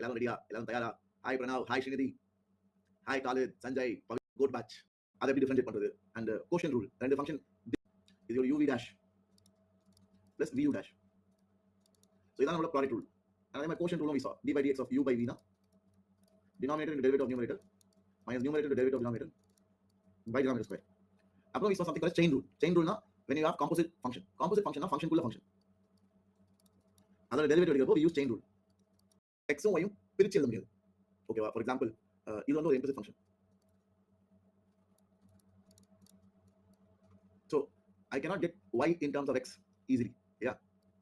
எல்லாரும் ரெடியா? எல்லாரும் தயாரா? Hi Pranav, hi Srinidhi, hi Khalid, Sanjay, Pavith, good batch. அதை எப்படி டிஃபரன்ஷியேட் பண்றது? அண்ட் கோஷன் ரூல், ரெண்டு ஃபங்க்ஷன், இது ஒரு uv dash plus vu dash. So இதான் நம்மளோட ப்ராடக்ட் ரூல். அதே மாதிரி கோஷன் ரூலும் we saw d by dx of u by v தான் denominator into derivative of numerator minus numerator into derivative of denominator by denominator square. அப்புறம் we saw something called chain rule. Chain rule னா when you have composite function னா function குள்ள function, அதோட derivative எடுக்கிறப்போ we use chain rule. x உம் y உம் பிரிச்சு எழுத முடியாது. ஓகேவா? ஃபார் எக்ஸாம்பிள் இது வந்து ஒரு implicit function. So I cannot get y in terms of x easily. Yeah,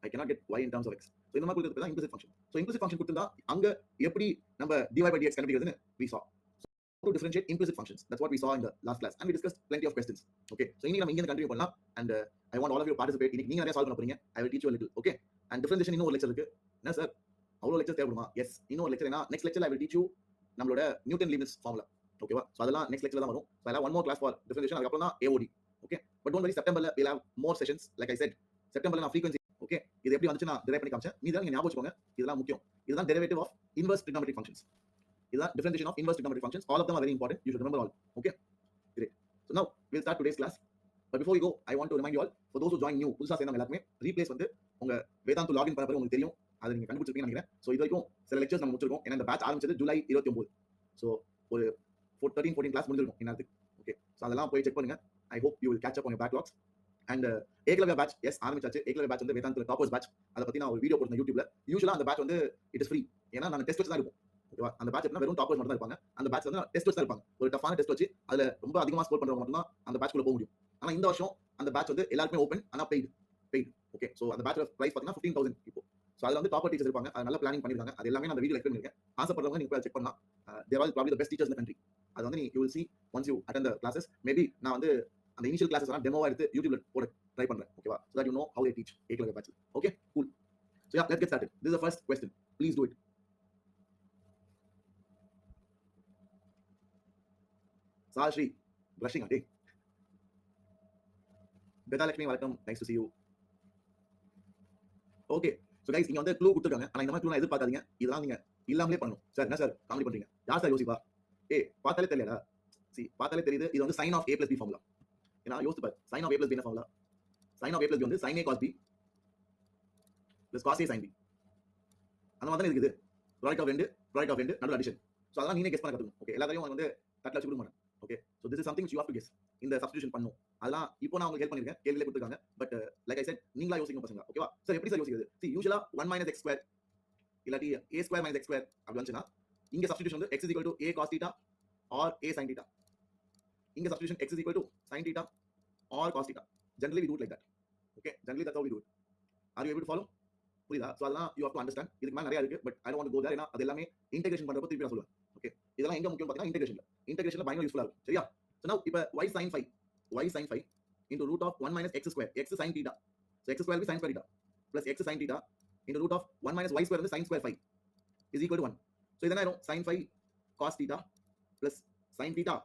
I cannot get y in terms of x. So இந்த மாதிரி கொடுத்தது தான் implicit function. So implicit function கொடுத்தா அங்க எப்படி நம்ம dy by dx கண்டுபிடிக்கிறதுன்னு we saw. So to differentiate implicit functions, that's what we saw in the last class and we discussed plenty of questions. Okay, so இன்னைக்கு நம்ம இங்க continue பண்ணலாம் and I want all of you to participate. இன்னைக்கு நீங்க நிறைய solve பண்ண போறீங்க. I will teach you a little. Okay, and differentiation இன்னும் ஒரு லெக்சர் இருக்கு. என்ன சார் அவ்வளோ லெக்சர் தேவைப்படுமா? எஸ், இன்னும் ஒரு லெக்சர். ஏன்னா next lecture I will teach you நம்மளோட நியூட்டன் லீப்னிஸ் ஃபார்முலா. ஓகேவா? ஸோ அதெல்லாம் நெக்ஸ்ட் லெக்சர்ல தான் வரும். ஸோ அதெல்லாம் one more class for differentiation, அதுக்கப்புறம் தான் AOD. Okay, but don't worry, செப்டம்பர்ல we'll have more sessions. Like I said, செப்டம்பர்ல நான் frequency, ஓகே, இது எப்படி வந்துச்சு நான் டிரைவ் பண்ணி காமிச்சேன். நீங்க ஞாபகம் வச்சுக்கோங்க, இதெல்லாம் முக்கியம். இதுதான் derivative of inverse trigonometric functions. இதுதான் differentiation of inverse trigonometric functions. All of them are very important. You should remember all. Okay, great. So now we'll start today's class. But before we go, I want to remind you all, for those who join new, புதுசா சேர்ந்தவங்க எல்லாருமே replace வந்து உங்க Vedantu login பண்ண பிறகு உங்களுக்கு தெரியும். அதை நீங்க கண்டுபிடிச்சிருப்பீங்கன்னு நினைக்கிறேன். ஸோ இது வரைக்கும் சில லெக்சர்ஸ் நம்ம முடிச்சிருக்கோம். ஏன்னா இந்த பேட்ச் ஆரம்பிச்சது ஜூலை 29. ஸோ ஒரு 13-14 கிளாஸ் முடிஞ்சிருக்கும் இன்னத்துக்கு. ஓகே, ஸோ அதெல்லாம் போய் செக் பண்ணுங்க. I hope you will catch up on your backlogs. And Eklavya batch, yes ஆரம்பிச்சாச்சு. ஏகலவ்யா பேட்ச் வந்து வேதாந்த் டாப்பர்ஸ் பேட்ச். அதை பத்தி நான் ஒரு வீடியோ போட்டேன் யூடியூப்ல. யூஸ்வலா அந்த பேட்ச் வந்து இட் இஸ் ஃப்ரீ. ஏன்னா நான் டெஸ்ட் வச்சு தான் இருக்கும். ஓகேவா? அந்த பேட்ச் எப்படின்னா வெறும் டாப்பர்ஸ் மட்டும் தான் இருப்பாங்க. அந்த பேட்ச் வந்து டெஸ்ட் வச்சு தான் இருப்பாங்க. ஒரு டஃபான டெஸ்ட் வச்சு அதுல ரொம்ப அதிகமாக ஸ்கோர் பண்றவங்க மட்டும் தான் அந்த பேட்ச்க்குள்ள போக முடியும். ஆனா இந்த வருஷம் அந்த பேட்ச் வந்து எல்லாருக்குமே ஓப்பன், ஆனா பெய்டு. ஓகே, ஸோ அந்த பேட்ச் பிரைஸ் பார்த்தீங்கன்னா 15,000 இப்போ. ஸோ அதில் வந்து டாப்பர் டீச்சர்ஸ் இருப்பாங்க. அது நல்லா பிளானிங் பண்ணிருக்காங்க. அது எல்லாமே நான் வீடியோ எக்ஸ்பிளைன் பண்ணிருக்கேன். ஆசைப்படுறவங்க நீங்க செக் பண்ணலாம். There are probably the best teachers in the country. அது வந்து you will see once you attend the classes. Maybe நான் வந்து அந்த இனிஷியல் கிளாஸஸ் எல்லாம் டெமோவா எடுத்து யூடியூப்ல போட ட்ரை பண்றேன். ஓகேவா? so that you know how they teach Eklavya batch. Okay, cool. So yeah, let's get started. This is the first question. Please do it. Sashri, blushing auntie. Beta Lakshmi, welcome. Nice to see you. Okay, so guys இங்க வந்து clue கொடுத்துருக்காங்க. ஆனால் இந்த மாதிரி clue நான் எதிர்பார்க்காதீங்க. இதெல்லாம் நீங்க இல்லாமலே பண்ணணும். சார் என்ன சார் காமெடி பண்றீங்க? யார் சார் யோசிப்பா? பார்த்தாலே தெரியல. பார்த்தாலே தெரியுது. இது வந்து sin of a plus b formula. ஏன்னா யோசிச்சு பாரு, sin of a plus b என்ன formula? sin of a plus b வந்து sin a cos b plus cos a sin b. அந்த மாதிரி தான் இருக்குது. ப்ராடக்ட் ஆஃப் ரெண்டு நடுவில் அடிஷன். ஸோ அதெல்லாம் நீனே கெஸ் பண்ண கற்றுக்கணும். ஓகே, எல்லாத்தையும் வந்து தட்டில் வச்சு கொடுக்க மாட்டேன். Okay, so this is something you have to guess. இந்த சப்ஸ்டியூஷன் பண்ணும். அதெல்லாம் இப்போ நான் உங்களுக்கு ஹெல்ப் பண்ணிருக்கேன். கேள்வியிலே கொடுத்துருக்காங்க. பட் லைக் ஐ செட், நீங்களா யோசிக்கணும் பசங்க. ஓகேவா? சார் எப்படி சார் யோசிக்கிறது? see யூசுவலா 1 minus x square இல்லாட்டி a square minus x square அப்படி வந்துச்சுன்னா இங்க சப்ஸ்டியூஷன் வந்து x is equal to a cos theta or a sin theta. இங்க substitution x is equal to sin theta or cos theta. Generally we do it like that. Okay, generally that's how we do it. Are you able to follow? புரியுதா? So அதெல்லாம் you have to understand. இதுக்கு மேலே நிறைய இருக்கு. But I don't want to go there. ஏன்னா அது எல்லாமே integration பண்றப்ப திருப்பி நான் சொல்லுவேன். ஓகே, இதெல்லாம் எங்க முக்கியம் பார்த்தீங்கன்னா இன்டெகிரேஷன்ல பயங்கர யூஸ்ஃபுல்லா இருக்கும். சரியா? ஸோ நவ் இப்போ y sin phi into root of 1 minus x square, x sin theta. So x square will be sin square theta plus x sin theta into root of 1 minus y square வந்து sin square phi is equal to 1. So இதெல்லாம் ஆயிரும் sin phi cos theta plus sin theta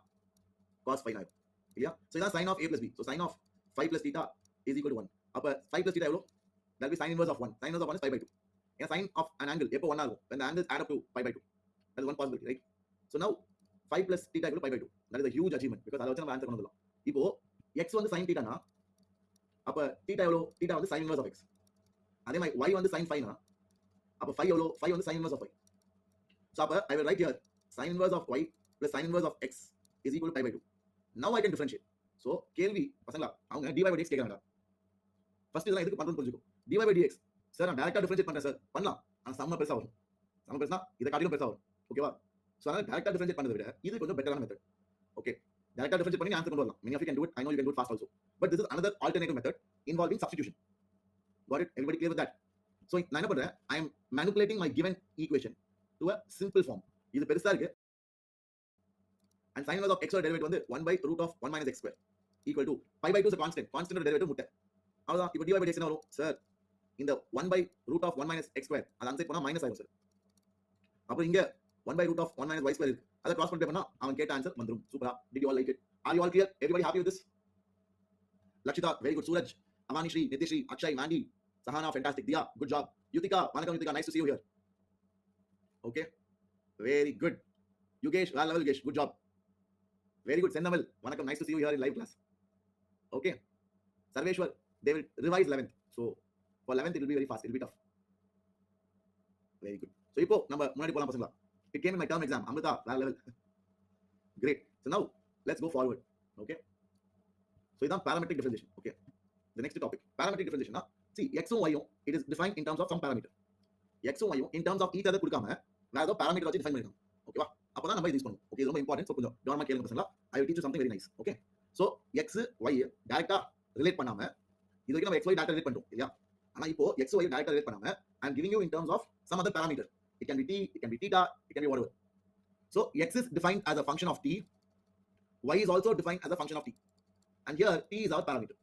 cos phi ஆயிரும். இல்லையா? So இதான் sin of a plus b. So sin of phi plus theta is equal to 1. அப்ப phi plus theta எவ்வளோ? That will be sin inverse of 1. Sin inverse of 1 is pi by 2. ஏன்னா sin of an angle எப்போ 1 ஆகும்? when the angles add up to pi by 2. That is one possibility, right? So now phi plus theta equal to pi by 2. That is a huge achievement because அதை வச்சு நம்ம answer பண்ணலாம். இப்போ x வந்து sin theta னா அப்ப theta எவ்வளோ? theta வந்து sin inverse of x. அதே மாதிரி y வந்து sin phi னா அப்ப phi எவ்வளோ? phi வந்து sin inverse of y. So அப்ப I will write here sin inverse of y plus sin inverse of x is equal to pi by 2. Now I can differentiate. So கேள்வி பசங்களா அவங்க dy by dx கேக்குறாங்க. First இதெல்லாம் எதுக்கு பண்றோம்னு புரிஞ்சுக்கோ. dy by dx sir நான் டைரக்டா டிஃபரன்ஷியேட் பண்றேன் சார். பண்ணலாம். ஆனா சம்ம பெருசா வரும். சம்ம பெருசா இத காட்டிலும் பெருசா வரும். ஓகேவா? சோ அதனால டைரக்டா டிஃபரன்ஷியேட் பண்றதை விட இது கொஞ்சம் பெட்டரான மெத்தட். ஓகே, டைரக்டா டிஃபரன்ஷியேட் பண்ணி ஆன்சர் கொண்டு வரலாம். Many of you can do it. I know you can do it fast also. But this is another alternative method involving substitution. Got it? Everybody clear with that? So நான் என்ன பண்றேன்? I am manipulating my given equation to a simple form. இது பெருசா இருக்கு. And sin inverse of x derivative வந்து 1 by root of 1 minus x square equal to pi by 2 is a constant. Constant derivative முட்டை. அவ்வளவுதான். இப்போ dy by dx என்ன வரும்? Sir இந்த 1 by root of 1 minus x square அது அன்சைட் பண்ணா minus ஆகும் சார். அப்புறம் இங்க 1 by root of 1 minus y square இருக்கு. அதை கிராஸ் மல்டிப்ளை பண்ணா அவன் கேட்ட ஆன்சர் வந்துரும். சூப்பரா. Did you all like it? Are you all clear? Everybody happy with this? Lakshita, very good. Suraj, Amani Shri, Nitishri, Akshay, Mandy, Sahana, fantastic. Diya, good job. Yutika, Manakam Yutika, nice to see you here. Okay, very good Yukesh, வேற level Yukesh, good job. Very good Chennamal, வணக்கம், nice to see you here in live class. Okay, Sarveshwar, they will revise 11th, so for 11th it will be very fast, it will be tough. Very good. So இப்போ நம்ம முன்னாடி போலாம் பசங்களா. It came in my term exam, Amrita, வேற level. Great. So now let's go forward. Okay, so இதான் parametric differentiation. Okay, the next topic, parametric differentiation. See, x உம் y um it is defined in terms of some parameter. x உம் y um in terms of each other கொடுக்காம வேற ஏதோ parameter வச்சு define பண்ணிருக்காங்க. ஓகேவா? அப்பதான் நம்ம யூஸ் பண்ணுவோம். ஓகே, இது ரொம்ப இம்பார்ட்டன்ட். சோ கொஞ்சம் கவனமா கேளுங்க பசங்களா. I will teach you something very nice. Okay, so x y டைரக்டா ரிலேட் பண்ணாம இது வரைக்கும் நம்ம xy டைரக்டா ரிலேட் பண்றோம் இல்லையா? ஆனா இப்போ xy டைரக்டா ரிலேட் பண்ணாம I am giving you in terms of some other parameter. It can be t, it can be theta, it can be whatever. So x is defined as a function of t, y is also defined as a function of t, and here t is our parameter.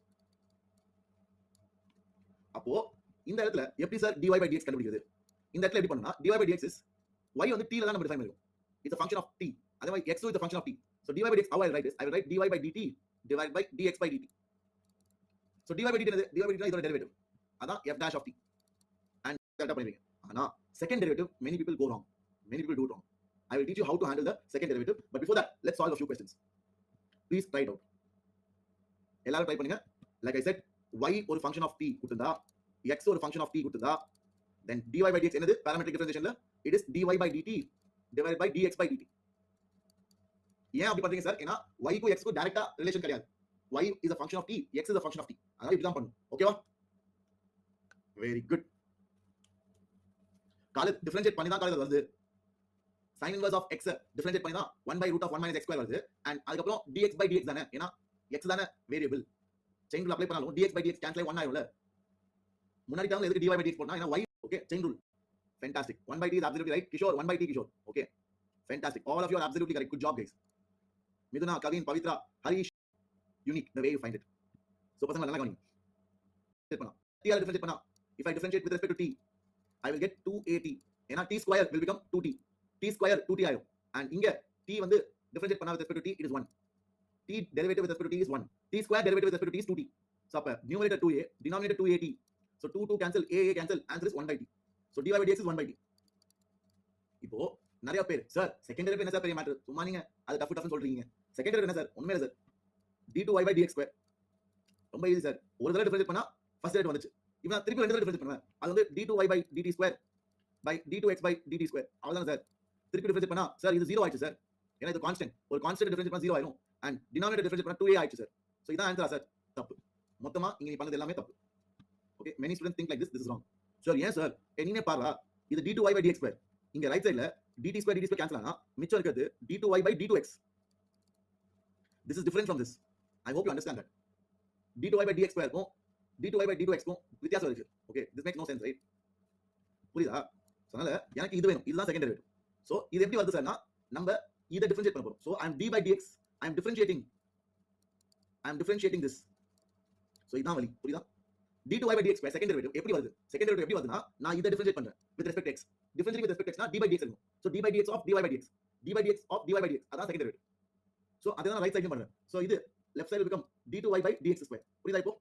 அப்போ இந்த இடத்துல எப்படி sir dy by dx கண்டுபிடிக்கிறது? இந்த இடத்துல எப்படி பண்ணனும்னா dy by dx is y வந்து t ல தான் நம்ம டிஃபைன் பண்ணிருக்கோம். It's a function of t. அதே மாதிரி x is a function of t. So dy by dx, how I will write this? I will write dy by dt divided by dx by dt. So dy by dt என்னது? dy by dt இதோட derivative. அதான் f dash of t. And கரெக்ட்டா பண்ணிருக்கீங்க. ஆனா second derivative many people go wrong. Many people do it wrong. I will teach you how to handle the second derivative, but before that let's solve a few questions. Please try it out. எல்லாரும் try பண்ணுங்க. Like I said, y ஒரு function of t கொடுத்தா, x ஒரு function of t கொடுத்தா, then dy by dx என்னது? Parametric differentiationல it is dy by dt divided by dx by dt. ஏன் அப்படி பண்றீங்க சார்? ஏன்னா y க்கு x க்கு டைரக்ட்டா ரிலேஷன் கிடையாது. y is a function of t, x is a function of t. அதனால இப்படி தான் பண்ணணும். ஓகேவா? Very good. காலேஜ் டிஃபரன்ஷியேட் பண்ணி தான் காலேஜ் வருது. sin inverse of x differentiate பண்ணி தான் 1 by root of 1 minus x square வருது. and அதுக்கு அப்புறம் dx by dx தானே? ஏன்னா x தானே வேரியபிள். செயின் ரூல் அப்ளை பண்ணாலும் dx by dx கேன்சல் ஆகி 1 ஆயிரும்ல. முன்னாடி டேர்ம்ல எதுக்கு dy by dx போடணும்? ஏன்னா y. Okay, chain rule. Fantastic. 1 by t is absolutely right. Kishore, 1 by t Kishore. Okay, fantastic. All of you are absolutely correct. Good job, guys. Miduna, Kavin, Pavitra, Harish, unique the way you find it. So பசங்க நல்லா கவனிங்க. t ஆல differentiate பண்ணா, if I differentiate with respect to t, I will get 2at. ஏன்னா t square will become 2t. t square 2t ஆயிடும். and இங்க t வந்து differentiate பண்ணா with respect to t, it is 1. t derivative with respect to t is 1. t square derivative with respect to t is 2t. so அப்ப numerator 2a, denominator 2at. so 2 cancel, a cancel, answer is 1 by t. so dy by dx is 1 by t. இப்போ நிறைய பேர் sir second derivative என்ன sir பெரிய matter, சும்மா நீங்க அது tough சொல்றீங்க. செகண்ட் டெரிவேட்டிவ் என்ன சார்? ஒண்ணுமே இல்ல sir, d2y by dx square. ரொம்ப ஈஸி சார். ஒரு தடவை டிஃபரன்ஷியேட் பண்ணா ஃபர்ஸ்ட் டெரிவேட்டிவ் வந்துச்சு. இப்போ திருப்பி ரெண்டு தடவை டிஃபரன்ஷியேட் பண்ணுவேன். அது வந்து d2y by dt square by d2x by dt square. அவ்வளவுதான் சார். திருப்பி டிஃபரன்ஷியேட் பண்ணா சார் இது 0 ஆயிடுச்சு சார். ஏன்னா இது கான்ஸ்டன்ட். ஒரு கான்ஸ்டன்ட் டிஃபரன்ஷியேட் பண்ணா 0 ஆயிடும். and denominator டிஃபரன்ஷியேட் பண்ணா 2a ஆயிடுச்சு சார். சோ இதான் ஆன்சரா சார்? தப்பு. மொத்தமா இங்க நீ பண்ணது எல்லாமே தப்பு. Okay, many students think like this is wrong. Sir ஏன் சார்? நீனே பாருடா, இது d2y by dx square. இங்க ரைட் சைடுல dt square கேன்சல் ஆனா மிச்சம் இருக்குது d2y by d2x. this is different from this. I hope you understand that. d2y by dx square க்கும் d2y by d2x க்கும் வித்தியாசம் இருக்கு. Okay, this makes no sense, right? புரியுதா? அதனால எனக்கு இது வேணும், இதுதான் செகண்ட் டெரிவேட்டிவ். சோ இது எப்படி வருது சார்னா, நம்ம இத டிஃபரன்ஷியேட் பண்ண போறோம். So I am d by dx, I am differentiating this. So இதான் வழி, புரியுதா? d2y by dx square second derivative எப்படி வருது? செகண்ட் டெரிவேட்டிவ் எப்படி வருதுனா, நான் இத டிஃபரன்ஷியேட் பண்றேன் with respect to x. differentiating with respect to x னா d by dx இருக்கும். so d by dx of dy by dx, d by dx of dy by dx, அதான் செகண்ட் டெரிவேட்டிவ். சோ அதான் right சைடுல பண்றேன். So இது left side become d2y by dx square. புரியுதா? இப்போ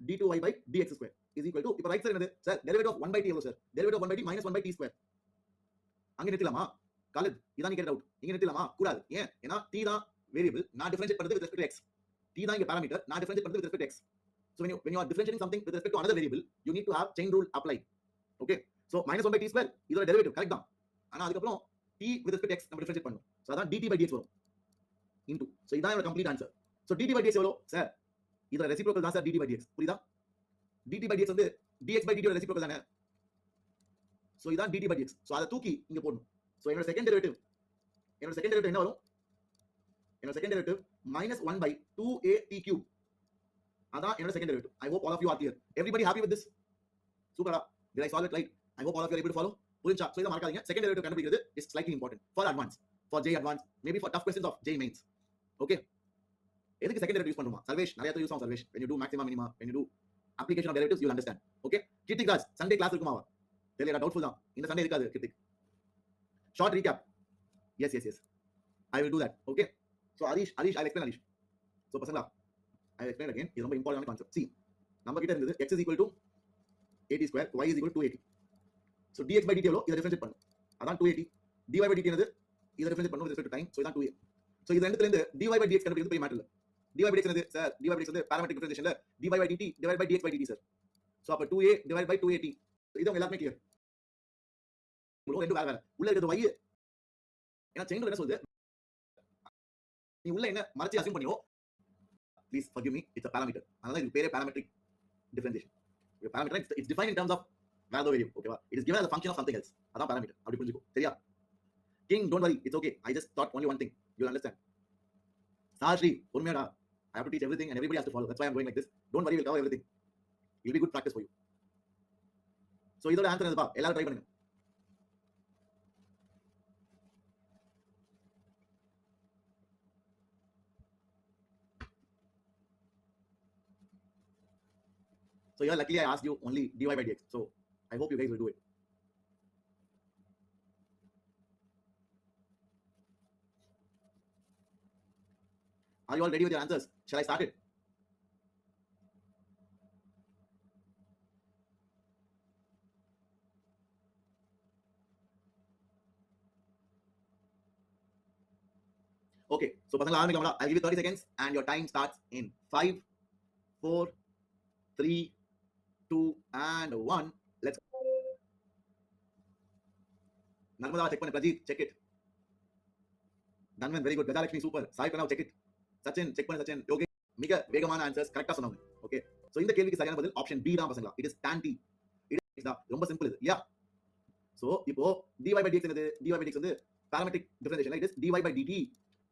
d2y by dx square is equal to, இப்போ right side என்னது sir? Derivative of 1 by t எவ்வளவு sir? Derivative of 1 by t minus 1 by t square. அங்க நிறுத்தலாமா? College இதான் நீ கேட்ட doubt. இங்க நிறுத்தலாமா? கூடாது. ஏன்? ஏன்னா t தான் வேரியபிள், நான் டிஃபரன்ஷியேட் பண்றது with respect to x. t தான் இங்க பாராமீட்டர், நான் டிஃபரன்ஷியேட் பண்றது with respect to x. so when you are differentiating something with respect to another variable, you need to have chain rule applied. okay, so minus 1 by t square இதோட derivative correct தான். ஆனா அதுக்கு அப்புறம் t with respect to x நம்ம differentiate பண்ணனும். so அதான் dt by dx வரும் into. so இதான் என்னோட complete answer. so dt by dx எவ்வளவு சார்? இதோட ரெசிப்ரோக்கல் தான் சார் dt by dx. புரியுதா? dt by dx வந்து dx by dt ஓட ரெசிப்ரோக்கல் தானே. so இதான் dt by dx. so அத தூக்கி இங்க போடணும். so என்னோட செகண்ட் டெரிவேட்டிவ் என்ன வரும்? என்னோட second derivative minus 1 by 2at cube. அதான் என்னோட second derivative. I hope all of you are clear. Everybody happy with this? சூப்பரா? Did I solve it right? I hope all of you are able to follow. புரிஞ்சா? so இத மறக்காதீங்க. Second derivative கண்டுபிடிக்கிறது is slightly important for advance, for J advance, maybe for tough questions of J mains. okay, எதுக்கு second derivative use பண்ணுமா? சர்வேஷ் நிறைய use ஆகும் Sarvesh. when you do maxima minima, when you do application of derivatives, you will understand. okay, Krithik Raj Sunday class இருக்குமாவா? தெரியல, doubtful தான். இந்த Sunday இருக்காது Krithik. Short recap. yes I will do that. okay, so Arish I'll explain Arish. so பசங்களா, I will explain again. இது ரொம்ப important concept. see, நம்ம கிட்ட இருந்தது x is equal to at square, y is equal to 2at. so dx by dt எவ்வளவு? இத differentiate பண்ணனும். அதான் 2at. dy by dt என்னது? இதை டிஃபரன்ஷியேட் பண்ணனும் with respect to time. So இதான் 2a. So இது ரெண்டுல இருந்து dy by dx கண்டுபிடிக்கிறது பெரிய மேட்டர் இல்ல. dy by dx என்னது சார்? dy by dx வந்து parametric differentiationல dy by dt divided by dx by dt sir. So அப்ப 2a divided by 2at. இது உங்க எல்லாருமே கிளியர். உங்களுக்கு ரெண்டு வேற உள்ள இருக்கிறது y. ஏன்னா செயின் ரூல் என்ன சொல்லுது? நீ உள்ள என்ன மறைச்சு அஸ்யூம் பண்ணியோ, please forgive me, it's a parameter. அதனால இது பேரே parametric differentiation. A parameter it's defined in terms of value variable. ஓகேவா? It is given as a function of something else. அதான் parameter. அப்படி புரிஞ்சுக்கோ. சரியா? King, don't worry, it's okay. I just thought only one thing. You'll understand. Sajri, பொறுமையாடா. I have to teach everything and everybody has to follow. That's why I'm going like this. Don't worry, we'll cover everything. It'll be good practice for you. So இதோட answer என்னதுப்பா? எல்லாரும் try பண்ணுங்க. So yeah, luckily I asked you only dy by dx. So I hope you guys will do it. Are you all ready with your answers? Shall I start it? Okay, so பசங்களா ஆரம்பிக்கலாம்டா. I'll give you 30 seconds and your time starts in 5, 4, 3, 2 and 1. Let's go. Narmada check பண்ணு. Prajeet check it. Dhanvan very good. Gajalakshmi super. Sai Pranav check it. Sachin check பண்ணு. Sachin okay. மிக வேகமான answers கரெக்ட்டா சொன்னாங்க. Okay, so இந்த கேள்விக்கு சரியான பதில் ஆப்ஷன் பி தான் பசங்களா. It is tan t. இது தான் ரொம்ப சிம்பிள் இது. யா, சோ இப்போ dy by dx என்னது? dy by dx வந்து parametric differentiation. It is dy by dt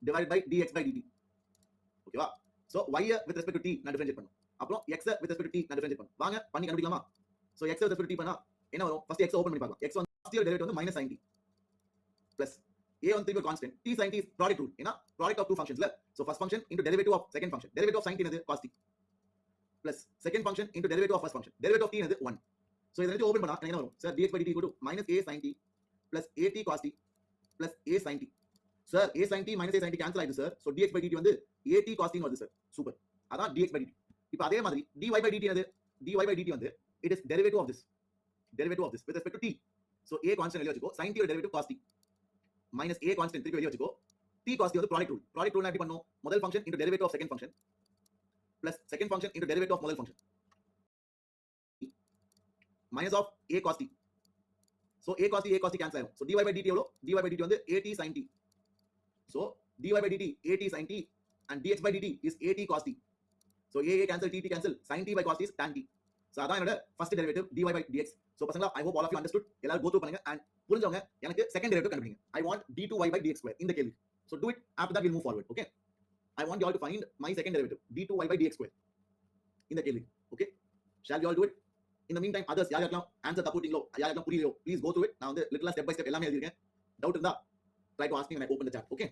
divided by dx by dt. ஓகேவா? So y with respect to t நான் டிஃபரன்ஷியேட் பண்ணனும். அப்புறம் x with respect to t நான் differentiate பண்ணனும். வாங்க பண்ணி கண்டுபிடிக்கலாமா? So x with respect to t பண்ணா என்ன வரும்? ஃபர்ஸ்ட் x ஓபன் பண்ணி பார்க்கலாம். x வந்து ஃபர்ஸ்ட் இயர் டெரிவேட்டிவ் வந்து -sin t plus a on 3 constant t sin t is product rule. ஏனா product of two functions ல. So first function into derivative of second function. Derivative of sin t என்னது? cos t plus second function into derivative of first function. Derivative of t என்னது? 1. So இத ரெண்டு open பண்ணா என்ன வரும்? Sir dx by dt equal to -a sin t plus at cos t plus a sin t. Sir a sin t minus a sin t cancel ஆயிடுது sir. So dx by dt வந்து at cos t ன்னு வருது sir. Super. அதான் dx by dt. இப்போ அதே மாதிரி dy by dt என்னது? dy by dt வந்து it is derivative of this with respect to t. So a constant வெளிய வச்சுக்கோ. sin t ஓட derivative cos t minus a constant திருப்பி வெளிய வச்சுக்கோ. t cos t வந்து product rule. Product rule எப்படி பண்ணும்? முதல் function into derivative of second function plus second function into derivative of முதல் function minus of a cos t. So a cos t cancel ஆயிடும். So dy by dt எவ்வளோ? dy by dt வந்து at sin t. So dy by dt at sin t and dx by dt is at cos t. So a cancel t cancel, sin t by cos t is tan t. So அதான் என்னோட first derivative dy by dx. So பசங்களா I hope all of you understood. எல்லாரும் go through பண்ணுங்க and புரிஞ்சவங்க எனக்கு second derivative கண்டுபிடிங்க. I want d2y by dx square இந்த கேள்வி. So do it, after that we'll move forward. Okay, I want you all to find my second derivative d2y by dx square இந்த கேள்வி. Okay, shall we all do it? In the meantime others யாரெல்லாம் answer தப்புட்டீங்களோ யாரெல்லாம் புரியலையோ please go through it. நான் வந்து லிட்டிலா step by step எல்லாமே எழுதிருக்கேன். Doubt இருந்தா try to ask me when I open the chat. Okay,